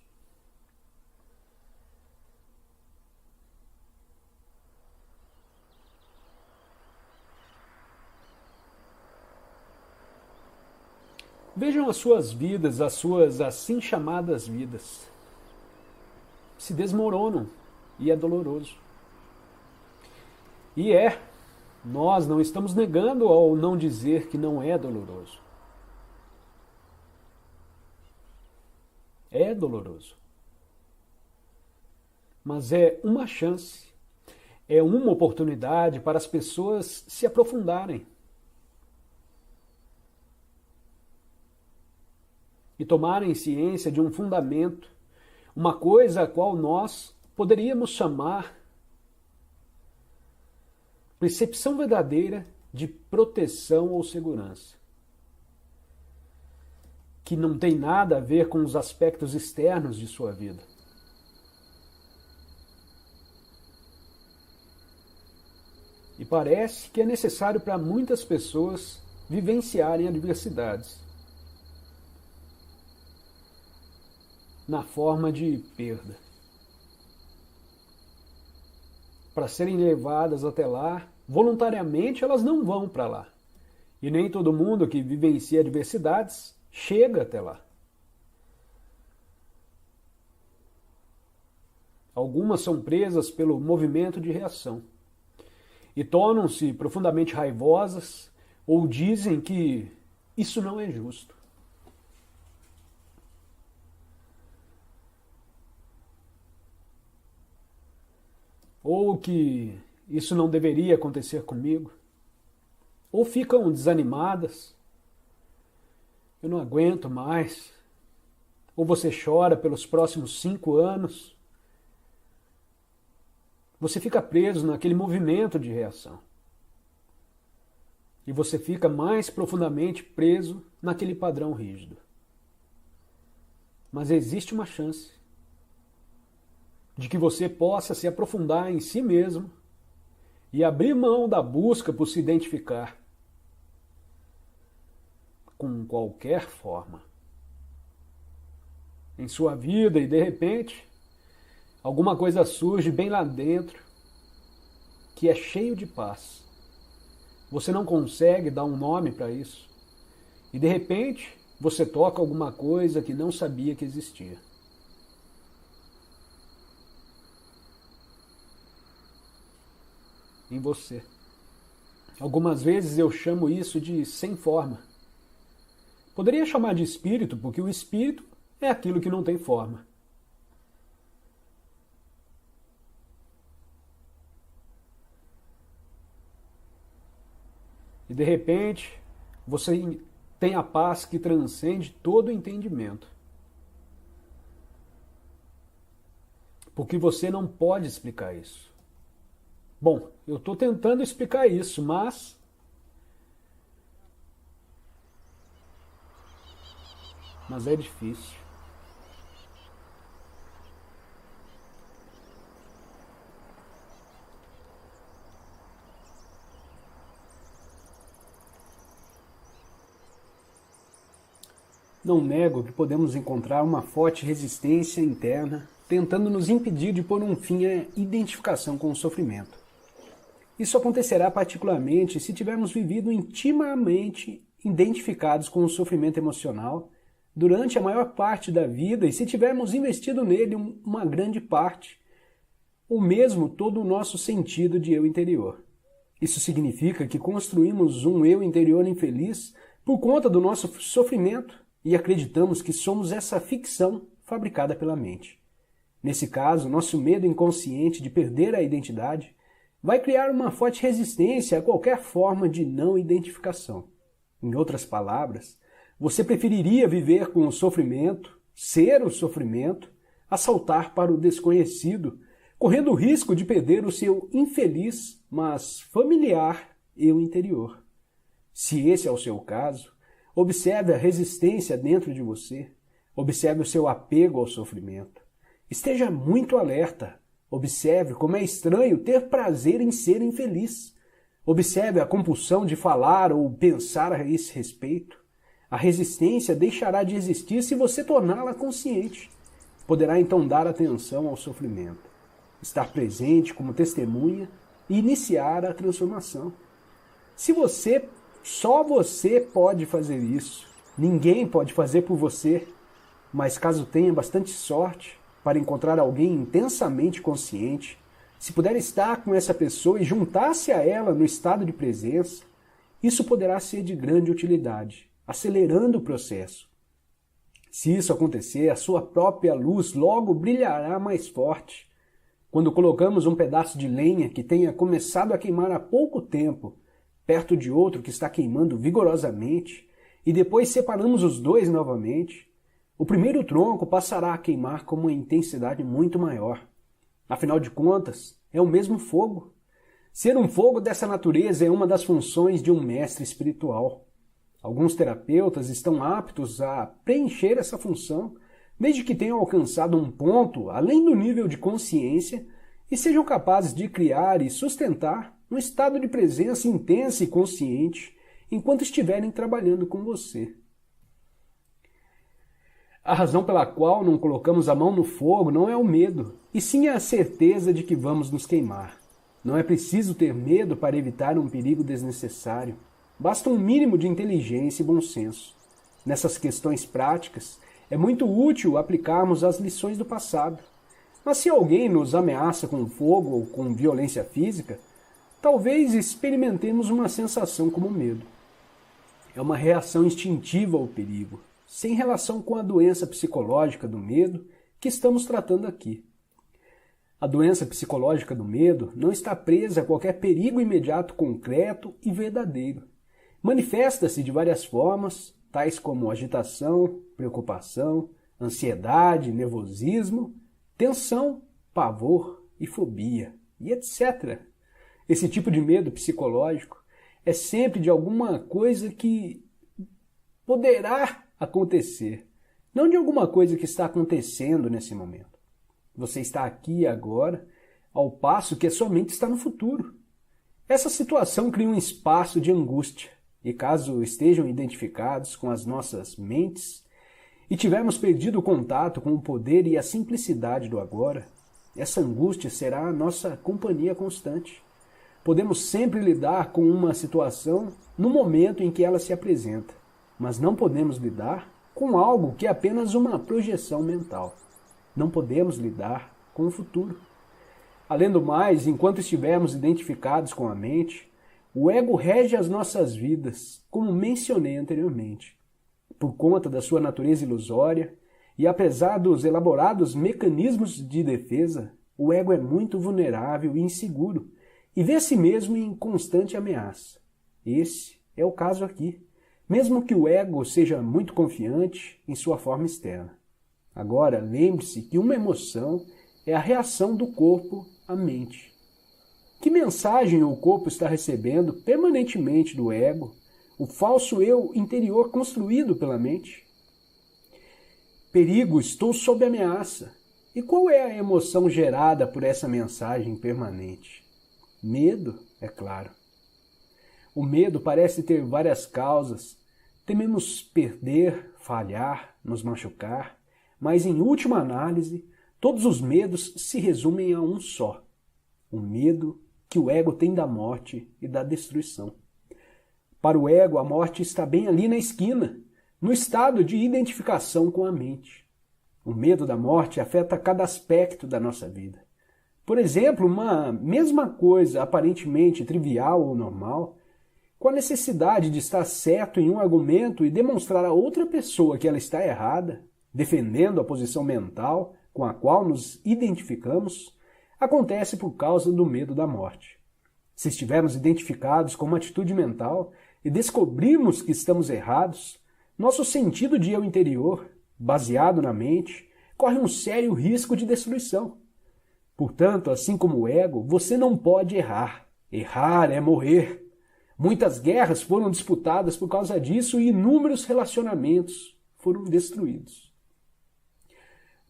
Vejam as suas vidas, as suas assim chamadas vidas. Se desmoronam e é doloroso. E nós não estamos negando ao não dizer que não é doloroso. É doloroso. Mas é uma chance, é uma oportunidade para as pessoas se aprofundarem. E tomarem ciência de um fundamento, uma coisa a qual nós poderíamos chamar percepção verdadeira de proteção ou segurança. Que não tem nada a ver com os aspectos externos de sua vida. E parece que é necessário para muitas pessoas vivenciarem adversidades na forma de perda. Para serem levadas até lá, voluntariamente elas não vão para lá. E nem todo mundo que vivencia adversidades chega até lá. Algumas são presas pelo movimento de reação e tornam-se profundamente raivosas ou dizem que isso não é justo. Ou que isso não deveria acontecer comigo. Ou ficam desanimadas. Eu não aguento mais. Ou você chora pelos próximos 5 anos. Você fica preso naquele movimento de reação. E você fica mais profundamente preso naquele padrão rígido. Mas existe uma chance de que você possa se aprofundar em si mesmo e abrir mão da busca por se identificar com qualquer forma em sua vida e, de repente, alguma coisa surge bem lá dentro que é cheio de paz. Você não consegue dar um nome para isso. E, de repente, você toca alguma coisa que não sabia que existia. Em você. Algumas vezes eu chamo isso de sem forma. Poderia chamar de espírito, porque o espírito é aquilo que não tem forma. E de repente, você tem a paz que transcende todo o entendimento. Porque você não pode explicar isso. Bom, eu estou tentando explicar isso, mas é difícil. Não nego que podemos encontrar uma forte resistência interna tentando nos impedir de pôr um fim à identificação com o sofrimento. Isso acontecerá particularmente se tivermos vivido intimamente identificados com o sofrimento emocional durante a maior parte da vida e se tivermos investido nele uma grande parte, ou mesmo todo o nosso sentido de eu interior. Isso significa que construímos um eu interior infeliz por conta do nosso sofrimento e acreditamos que somos essa ficção fabricada pela mente. Nesse caso, nosso medo inconsciente de perder a identidade vai criar uma forte resistência a qualquer forma de não identificação. Em outras palavras, você preferiria viver com o sofrimento, ser o sofrimento, a saltar para o desconhecido, correndo o risco de perder o seu infeliz, mas familiar eu interior. Se esse é o seu caso, observe a resistência dentro de você, observe o seu apego ao sofrimento. Esteja muito alerta. Observe como é estranho ter prazer em ser infeliz. Observe a compulsão de falar ou pensar a esse respeito. A resistência deixará de existir se você torná-la consciente. Poderá então dar atenção ao sofrimento, estar presente como testemunha e iniciar a transformação. Só você pode fazer isso. Ninguém pode fazer por você. Mas caso tenha bastante sorte para encontrar alguém intensamente consciente, se puder estar com essa pessoa e juntar-se a ela no estado de presença, isso poderá ser de grande utilidade, acelerando o processo. Se isso acontecer, a sua própria luz logo brilhará mais forte. Quando colocamos um pedaço de lenha que tenha começado a queimar há pouco tempo, perto de outro que está queimando vigorosamente, e depois separamos os dois novamente, o primeiro tronco passará a queimar com uma intensidade muito maior. Afinal de contas, é o mesmo fogo. Ser um fogo dessa natureza é uma das funções de um mestre espiritual. Alguns terapeutas estão aptos a preencher essa função, desde que tenham alcançado um ponto além do nível de consciência e sejam capazes de criar e sustentar um estado de presença intensa e consciente enquanto estiverem trabalhando com você. A razão pela qual não colocamos a mão no fogo não é o medo, e sim a certeza de que vamos nos queimar. Não é preciso ter medo para evitar um perigo desnecessário. Basta um mínimo de inteligência e bom senso. Nessas questões práticas, é muito útil aplicarmos as lições do passado. Mas se alguém nos ameaça com fogo ou com violência física, talvez experimentemos uma sensação como medo. É uma reação instintiva ao perigo, sem relação com a doença psicológica do medo que estamos tratando aqui. A doença psicológica do medo não está presa a qualquer perigo imediato concreto e verdadeiro. Manifesta-se de várias formas, tais como agitação, preocupação, ansiedade, nervosismo, tensão, pavor e fobia, e etc. Esse tipo de medo psicológico é sempre de alguma coisa que poderá acontecer, não de alguma coisa que está acontecendo nesse momento. Você está aqui e agora, ao passo que a sua mente está no futuro. Essa situação cria um espaço de angústia, e caso estejam identificados com as nossas mentes e tivermos perdido o contato com o poder e a simplicidade do agora, essa angústia será a nossa companhia constante. Podemos sempre lidar com uma situação no momento em que ela se apresenta, mas não podemos lidar com algo que é apenas uma projeção mental. Não podemos lidar com o futuro. Além do mais, enquanto estivermos identificados com a mente, o ego rege as nossas vidas, como mencionei anteriormente. Por conta da sua natureza ilusória, e apesar dos elaborados mecanismos de defesa, o ego é muito vulnerável e inseguro, e vê a si mesmo em constante ameaça. Esse é o caso aqui, mesmo que o ego seja muito confiante em sua forma externa. Agora, lembre-se que uma emoção é a reação do corpo à mente. Que mensagem o corpo está recebendo permanentemente do ego, o falso eu interior construído pela mente? Perigo, estou sob ameaça. E qual é a emoção gerada por essa mensagem permanente? Medo, é claro. O medo parece ter várias causas. Tememos perder, falhar, nos machucar, mas em última análise, todos os medos se resumem a um só: o medo que o ego tem da morte e da destruição. Para o ego, a morte está bem ali na esquina, no estado de identificação com a mente. O medo da morte afeta cada aspecto da nossa vida. Por exemplo, uma mesma coisa aparentemente trivial ou normal, com a necessidade de estar certo em um argumento e demonstrar a outra pessoa que ela está errada, defendendo a posição mental com a qual nos identificamos, acontece por causa do medo da morte. Se estivermos identificados com uma atitude mental e descobrirmos que estamos errados, nosso sentido de eu interior, baseado na mente, corre um sério risco de destruição. Portanto, assim como o ego, você não pode errar. Errar é morrer. Muitas guerras foram disputadas por causa disso e inúmeros relacionamentos foram destruídos.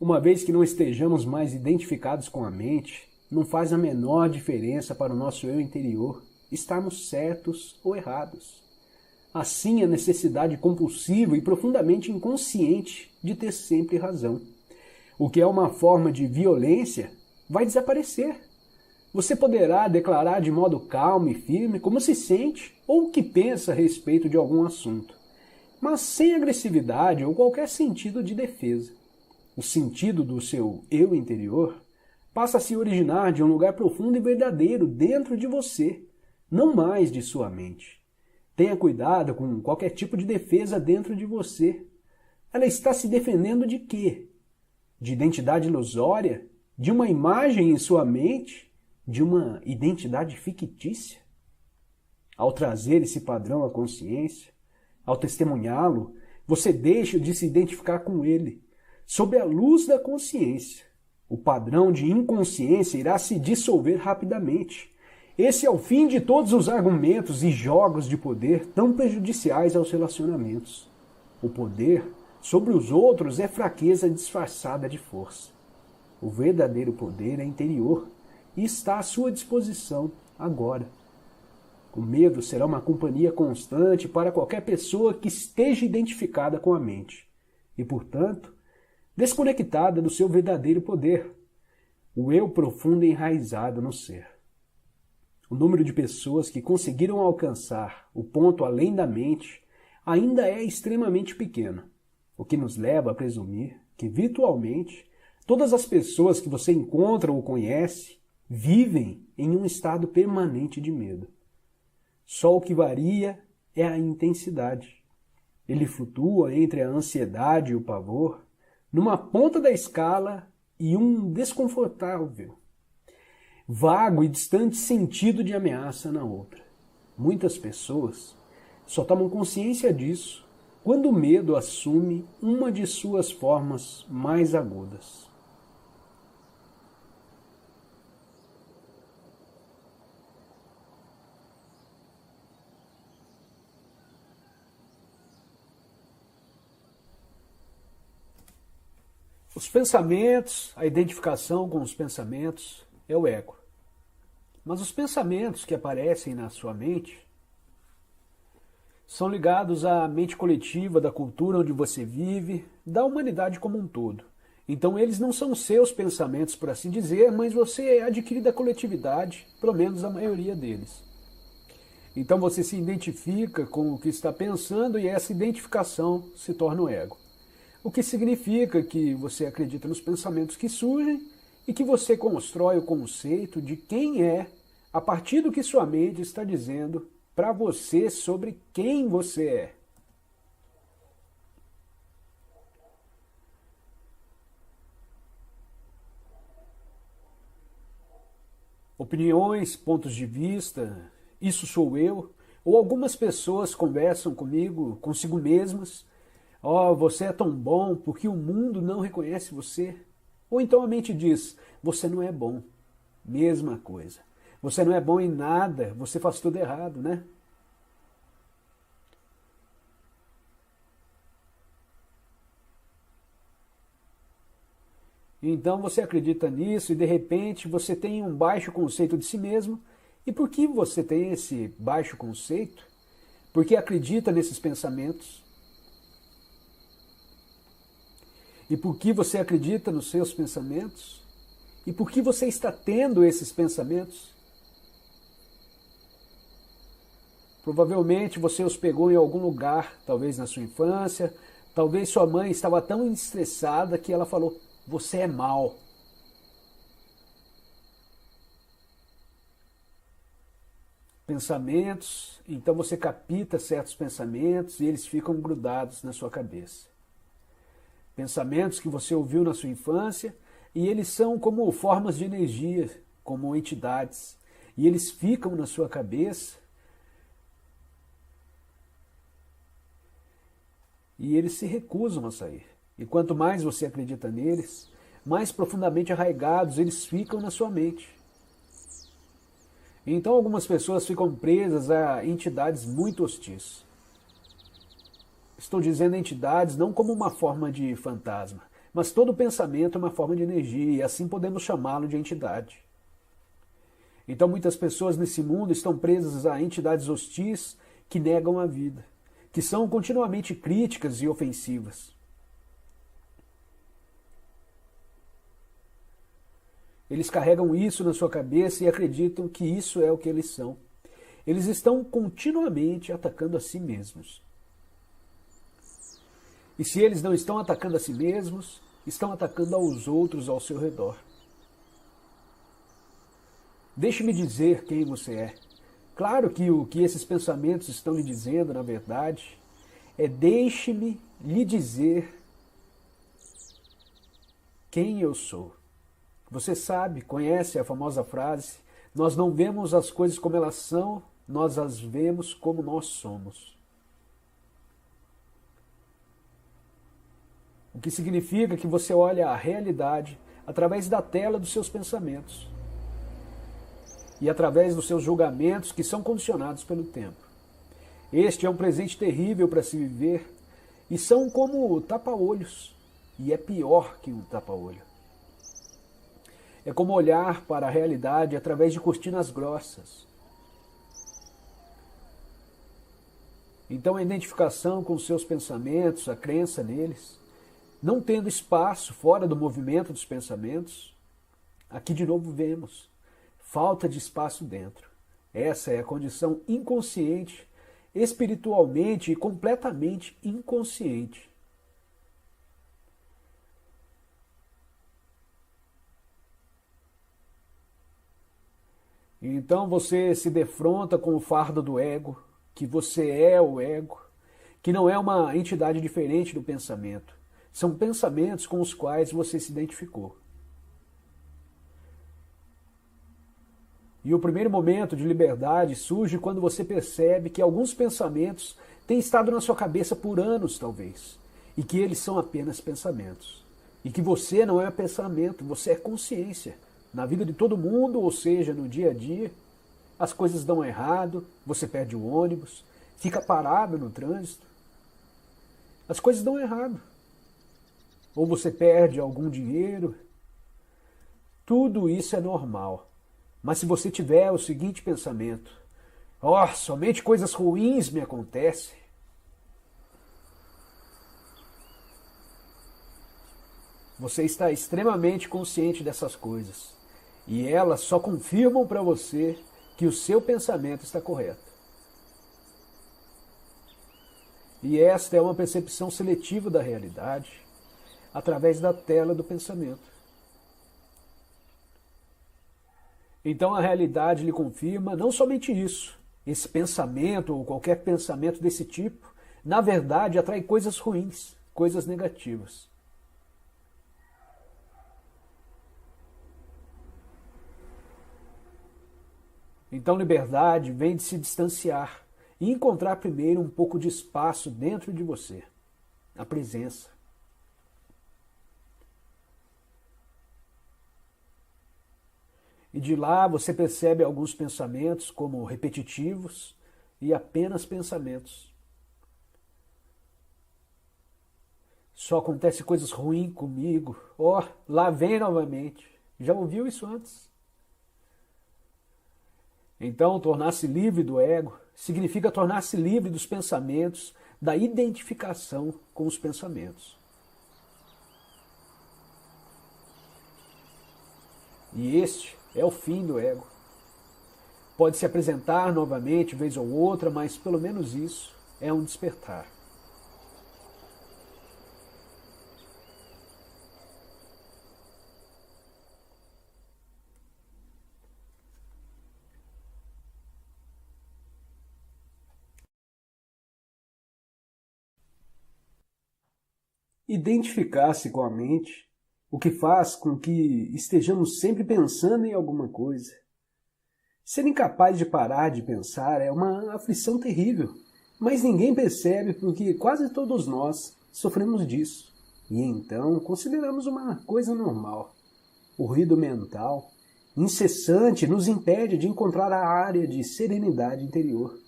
Uma vez que não estejamos mais identificados com a mente, não faz a menor diferença para o nosso eu interior estarmos certos ou errados. Assim, a necessidade compulsiva e profundamente inconsciente de ter sempre razão, o que é uma forma de violência, vai desaparecer. Você poderá declarar de modo calmo e firme como se sente ou o que pensa a respeito de algum assunto, mas sem agressividade ou qualquer sentido de defesa. O sentido do seu eu interior passa a se originar de um lugar profundo e verdadeiro dentro de você, não mais de sua mente. Tenha cuidado com qualquer tipo de defesa dentro de você. Ela está se defendendo de quê? De identidade ilusória? De uma imagem em sua mente? De uma identidade fictícia? Ao trazer esse padrão à consciência, ao testemunhá-lo, você deixa de se identificar com ele. Sob a luz da consciência, o padrão de inconsciência irá se dissolver rapidamente. Esse é o fim de todos os argumentos e jogos de poder tão prejudiciais aos relacionamentos. O poder sobre os outros é fraqueza disfarçada de força. O verdadeiro poder é interior e está à sua disposição agora. O medo será uma companhia constante para qualquer pessoa que esteja identificada com a mente e, portanto, desconectada do seu verdadeiro poder, o eu profundo enraizado no ser. O número de pessoas que conseguiram alcançar o ponto além da mente ainda é extremamente pequeno, o que nos leva a presumir que, virtualmente, todas as pessoas que você encontra ou conhece vivem em um estado permanente de medo. Só o que varia é a intensidade. Ele flutua entre a ansiedade e o pavor, numa ponta da escala e um desconfortável, vago e distante sentido de ameaça na outra. Muitas pessoas só tomam consciência disso quando o medo assume uma de suas formas mais agudas. Os pensamentos, a identificação com os pensamentos é o ego. Mas os pensamentos que aparecem na sua mente são ligados à mente coletiva da cultura onde você vive, da humanidade como um todo. Então eles não são seus pensamentos, por assim dizer, mas você adquire da coletividade, pelo menos a maioria deles. Então você se identifica com o que está pensando e essa identificação se torna o ego. O que significa que você acredita nos pensamentos que surgem e que você constrói o conceito de quem é a partir do que sua mente está dizendo para você sobre quem você é. Opiniões, pontos de vista, isso sou eu, ou algumas pessoas conversam comigo, consigo mesmas, você é tão bom porque o mundo não reconhece você. Ou então a mente diz, você não é bom. Mesma coisa. Você não é bom em nada, você faz tudo errado, né? Então você acredita nisso e de repente você tem um baixo conceito de si mesmo. E por que você tem esse baixo conceito? Porque acredita nesses pensamentos. E por que você acredita nos seus pensamentos? E por que você está tendo esses pensamentos? Provavelmente você os pegou em algum lugar, talvez na sua infância, talvez sua mãe estava tão estressada que ela falou, você é mau. Pensamentos, então você capta certos pensamentos e eles ficam grudados na sua cabeça. Pensamentos que você ouviu na sua infância e eles são como formas de energia, como entidades. E eles ficam na sua cabeça e eles se recusam a sair. E quanto mais você acredita neles, mais profundamente arraigados eles ficam na sua mente. Então algumas pessoas ficam presas a entidades muito hostis. Estou dizendo entidades não como uma forma de fantasma, mas todo pensamento é uma forma de energia e assim podemos chamá-lo de entidade. Então muitas pessoas nesse mundo estão presas a entidades hostis que negam a vida, que são continuamente críticas e ofensivas. Eles carregam isso na sua cabeça e acreditam que isso é o que eles são. Eles estão continuamente atacando a si mesmos. E se eles não estão atacando a si mesmos, estão atacando aos outros ao seu redor. Deixe-me dizer quem você é. Claro que o que esses pensamentos estão lhe dizendo, na verdade, é deixe-me lhe dizer quem eu sou. Você sabe, conhece a famosa frase, nós não vemos as coisas como elas são, nós as vemos como nós somos. O que significa que você olha a realidade através da tela dos seus pensamentos e através dos seus julgamentos que são condicionados pelo tempo. Este é um presente terrível para se viver e são como tapa-olhos, e é pior que um tapa-olho. É como olhar para a realidade através de cortinas grossas. Então a identificação com os seus pensamentos, a crença neles, não tendo espaço fora do movimento dos pensamentos, aqui de novo vemos falta de espaço dentro. Essa é a condição inconsciente, espiritualmente e completamente inconsciente. Então você se defronta com o fardo do ego, que você é o ego, que não é uma entidade diferente do pensamento. São pensamentos com os quais você se identificou. E o primeiro momento de liberdade surge quando você percebe que alguns pensamentos têm estado na sua cabeça por anos, talvez, e que eles são apenas pensamentos. E que você não é pensamento, você é consciência. Na vida de todo mundo, ou seja, no dia a dia, as coisas dão errado, você perde o ônibus, fica parado no trânsito. As coisas dão errado. Ou você perde algum dinheiro. Tudo isso é normal. Mas se você tiver o seguinte pensamento: somente coisas ruins me acontecem, você está extremamente consciente dessas coisas. E elas só confirmam para você que o seu pensamento está correto. E esta é uma percepção seletiva da realidade através da tela do pensamento. Então a realidade lhe confirma não somente isso. Esse pensamento ou qualquer pensamento desse tipo, na verdade, atrai coisas ruins, coisas negativas. Então liberdade vem de se distanciar e encontrar primeiro um pouco de espaço dentro de você, a presença. E de lá você percebe alguns pensamentos como repetitivos e apenas pensamentos. Só acontece coisas ruins comigo. Lá vem novamente. Já ouviu isso antes? Então, tornar-se livre do ego significa tornar-se livre dos pensamentos, da identificação com os pensamentos. E este é o fim do ego. Pode se apresentar novamente, vez ou outra, mas pelo menos isso é um despertar. Identificar-se com a mente, o que faz com que estejamos sempre pensando em alguma coisa. Ser incapaz de parar de pensar é uma aflição terrível, mas ninguém percebe porque quase todos nós sofremos disso. E então consideramos uma coisa normal. O ruído mental, incessante, nos impede de encontrar a área de serenidade interior,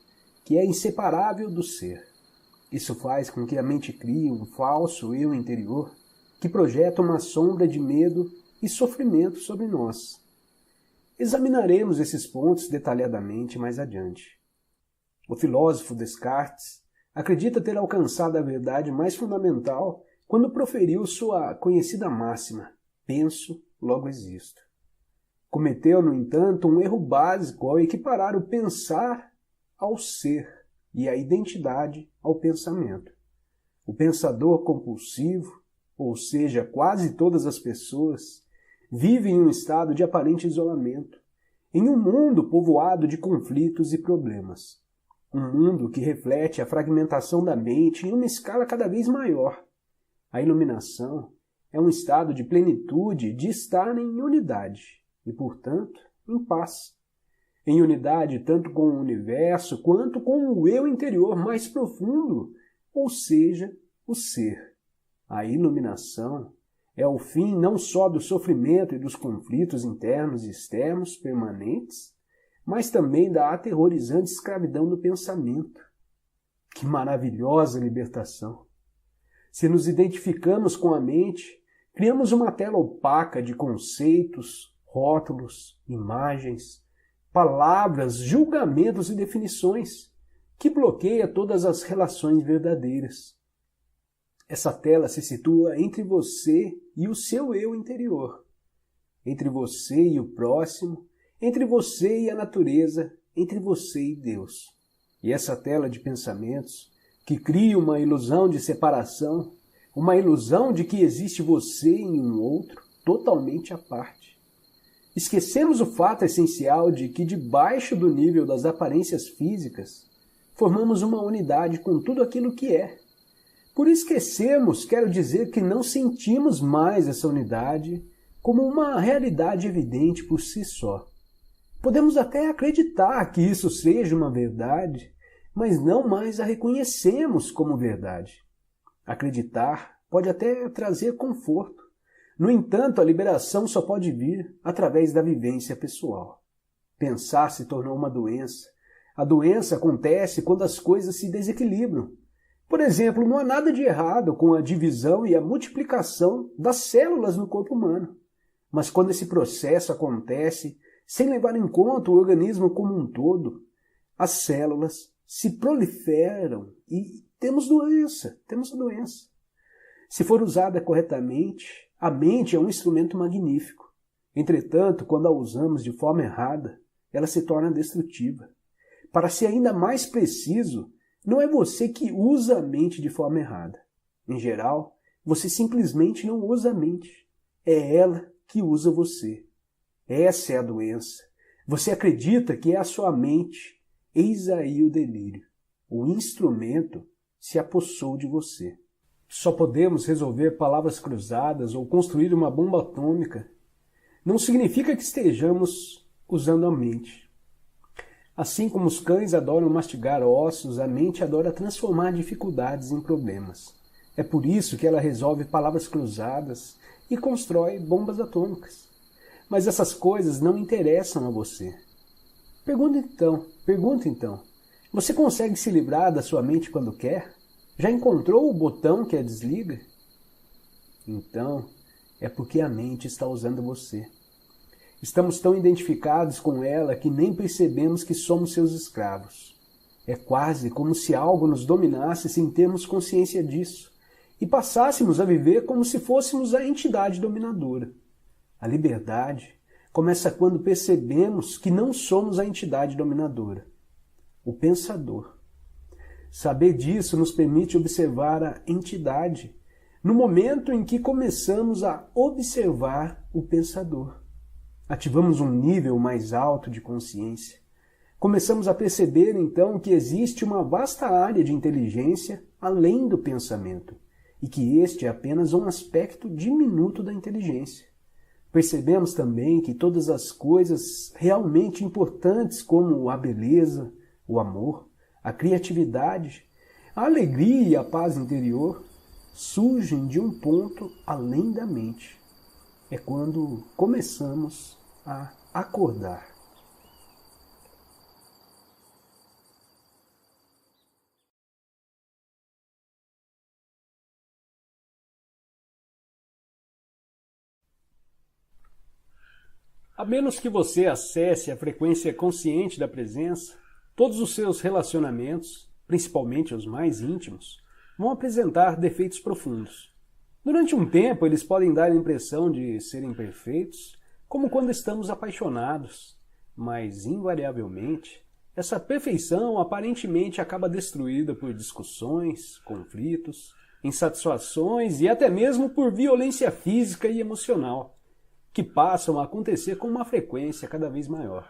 que é inseparável do ser. Isso faz com que a mente crie um falso eu interior que projeta uma sombra de medo e sofrimento sobre nós. Examinaremos esses pontos detalhadamente mais adiante. O filósofo Descartes acredita ter alcançado a verdade mais fundamental quando proferiu sua conhecida máxima: penso, logo existo. Cometeu, no entanto, um erro básico ao equiparar o pensar ao ser e a identidade ao pensamento. O pensador compulsivo, ou seja, quase todas as pessoas, vive em um estado de aparente isolamento, em um mundo povoado de conflitos e problemas. Um mundo que reflete a fragmentação da mente em uma escala cada vez maior. A iluminação é um estado de plenitude, de estar em unidade e, portanto, em paz. Em unidade tanto com o universo quanto com o eu interior mais profundo, ou seja, o ser. A iluminação é o fim não só do sofrimento e dos conflitos internos e externos permanentes, mas também da aterrorizante escravidão do pensamento. Que maravilhosa libertação! Se nos identificamos com a mente, criamos uma tela opaca de conceitos, rótulos, imagens, palavras, julgamentos e definições, que bloqueia todas as relações verdadeiras. Essa tela se situa entre você e o seu eu interior, entre você e o próximo, entre você e a natureza entre você e Deus. E essa tela de pensamentos, que cria uma ilusão de separação, uma ilusão de que existe você em um outro, totalmente à parte. Esquecemos o fato essencial de que, debaixo do nível das aparências físicas, formamos uma unidade com tudo aquilo que é. Por esquecemos, quero dizer que não sentimos mais essa unidade como uma realidade evidente por si só. Podemos até acreditar que isso seja uma verdade, mas não mais a reconhecemos como verdade. Acreditar pode até trazer conforto. No entanto, a liberação só pode vir através da vivência pessoal. Pensar se tornou uma doença. A doença acontece quando as coisas se desequilibram. Por exemplo, não há nada de errado com a divisão e a multiplicação das células no corpo humano. Mas quando esse processo acontece sem levar em conta o organismo como um todo, as células se proliferam e temos a doença. Se for usada corretamente, a mente é um instrumento magnífico. Entretanto, quando a usamos de forma errada, ela se torna destrutiva. Para ser ainda mais preciso, não é você que usa a mente de forma errada. Em geral, você simplesmente não usa a mente. É ela que usa você. Essa é a doença. Você acredita que é a sua mente. Eis aí o delírio. O instrumento se apossou de você. Só podemos resolver palavras cruzadas ou construir uma bomba atômica. Não significa que estejamos usando a mente. Assim como os cães adoram mastigar ossos, a mente adora transformar dificuldades em problemas. É por isso que ela resolve palavras cruzadas e constrói bombas atômicas. Mas essas coisas não interessam a você. Pergunta então, você consegue se livrar da sua mente quando quer? Já encontrou o botão que a desliga? Então, é porque a mente está usando você. Estamos tão identificados com ela que nem percebemos que somos seus escravos. É quase como se algo nos dominasse sem termos consciência disso e passássemos a viver como se fôssemos a entidade dominadora. A liberdade começa quando percebemos que não somos a entidade dominadora, o pensador. Saber disso nos permite observar a entidade no momento em que começamos a observar o pensador. Ativamos um nível mais alto de consciência. Começamos a perceber, então, que existe uma vasta área de inteligência além do pensamento, e que este é apenas um aspecto diminuto da inteligência. Percebemos também que todas as coisas realmente importantes, como a beleza, o amor, a criatividade, a alegria e a paz interior, surgem de um ponto além da mente. É quando começamos a acordar. A menos que você acesse a frequência consciente da presença, todos os seus relacionamentos, principalmente os mais íntimos, vão apresentar defeitos profundos. Durante um tempo, eles podem dar a impressão de serem perfeitos, como quando estamos apaixonados, mas, invariavelmente, essa perfeição aparentemente acaba destruída por discussões, conflitos, insatisfações e até mesmo por violência física e emocional, que passam a acontecer com uma frequência cada vez maior.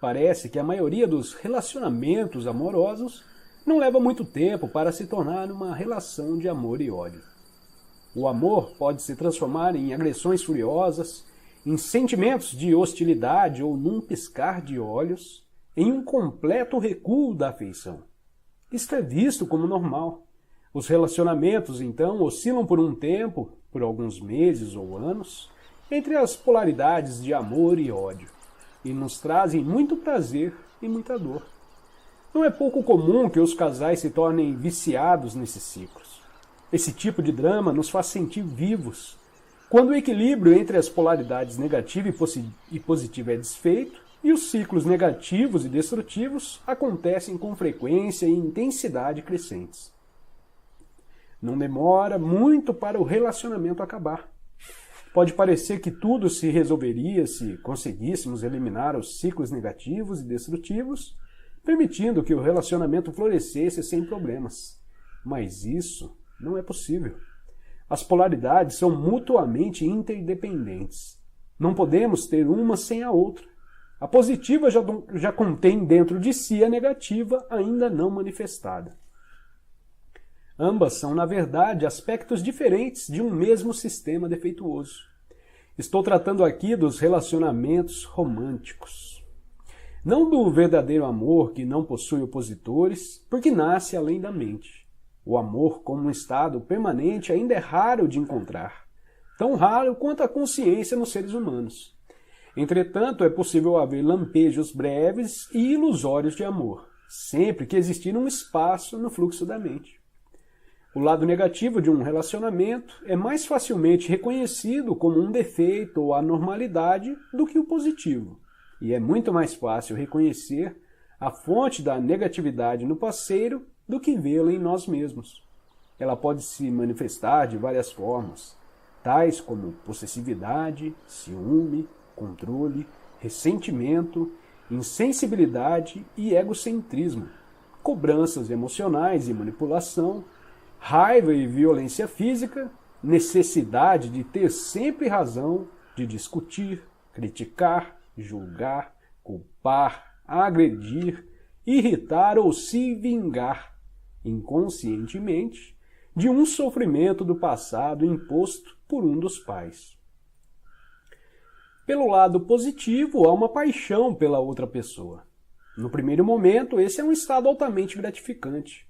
Parece que a maioria dos relacionamentos amorosos não leva muito tempo para se tornar uma relação de amor e ódio. O amor pode se transformar em agressões furiosas, em sentimentos de hostilidade ou num piscar de olhos, em um completo recuo da afeição. Isto é visto como normal. Os relacionamentos, então, oscilam por um tempo, por alguns meses ou anos, entre as polaridades de amor e ódio, e nos trazem muito prazer e muita dor. Não é pouco comum que os casais se tornem viciados nesses ciclos. Esse tipo de drama nos faz sentir vivos. Quando o equilíbrio entre as polaridades negativa e positiva é desfeito, e os ciclos negativos e destrutivos acontecem com frequência e intensidade crescentes. Não demora muito para o relacionamento acabar. Pode parecer que tudo se resolveria se conseguíssemos eliminar os ciclos negativos e destrutivos, permitindo que o relacionamento florescesse sem problemas. Mas isso não é possível. As polaridades são mutuamente interdependentes. Não podemos ter uma sem a outra. A positiva já contém dentro de si a negativa ainda não manifestada. Ambas são, na verdade, aspectos diferentes de um mesmo sistema defeituoso. Estou tratando aqui dos relacionamentos românticos. Não do verdadeiro amor que não possui opositores, porque nasce além da mente. O amor como um estado permanente ainda é raro de encontrar, tão raro quanto a consciência nos seres humanos. Entretanto, é possível haver lampejos breves e ilusórios de amor, sempre que existir um espaço no fluxo da mente. O lado negativo de um relacionamento é mais facilmente reconhecido como um defeito ou anormalidade do que o positivo, e é muito mais fácil reconhecer a fonte da negatividade no parceiro do que vê-la em nós mesmos. Ela pode se manifestar de várias formas, tais como possessividade, ciúme, controle, ressentimento, insensibilidade e egocentrismo, cobranças emocionais e manipulação, raiva e violência física, necessidade de ter sempre razão, de discutir, criticar, julgar, culpar, agredir, irritar ou se vingar, inconscientemente, de um sofrimento do passado imposto por um dos pais. Pelo lado positivo, há uma paixão pela outra pessoa. No primeiro momento, esse é um estado altamente gratificante.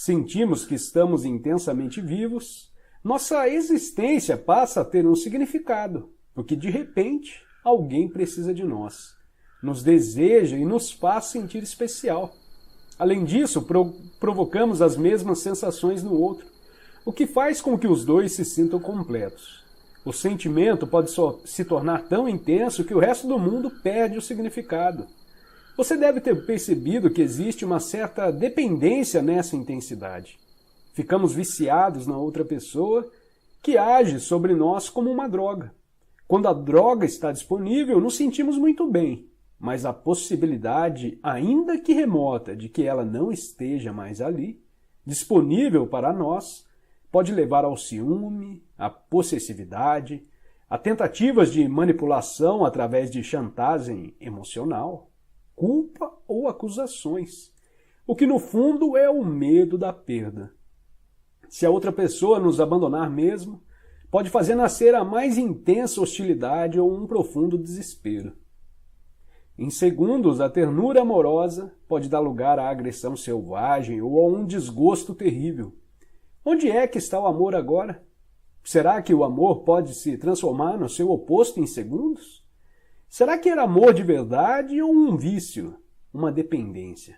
Sentimos que estamos intensamente vivos, nossa existência passa a ter um significado, porque de repente alguém precisa de nós, nos deseja e nos faz sentir especial. Além disso, provocamos as mesmas sensações no outro, o que faz com que os dois se sintam completos. O sentimento pode se tornar tão intenso que o resto do mundo perde o significado. Você deve ter percebido que existe uma certa dependência nessa intensidade. Ficamos viciados na outra pessoa, que age sobre nós como uma droga. Quando a droga está disponível, nos sentimos muito bem, mas a possibilidade, ainda que remota, de que ela não esteja mais ali, disponível para nós, pode levar ao ciúme, à possessividade, a tentativas de manipulação através de chantagem emocional, culpa ou acusações, o que no fundo é o medo da perda. Se a outra pessoa nos abandonar mesmo, pode fazer nascer a mais intensa hostilidade ou um profundo desespero. Em segundos, a ternura amorosa pode dar lugar à agressão selvagem ou a um desgosto terrível. Onde é que está o amor agora? Será que o amor pode se transformar no seu oposto em segundos? Será que era amor de verdade ou um vício, uma dependência?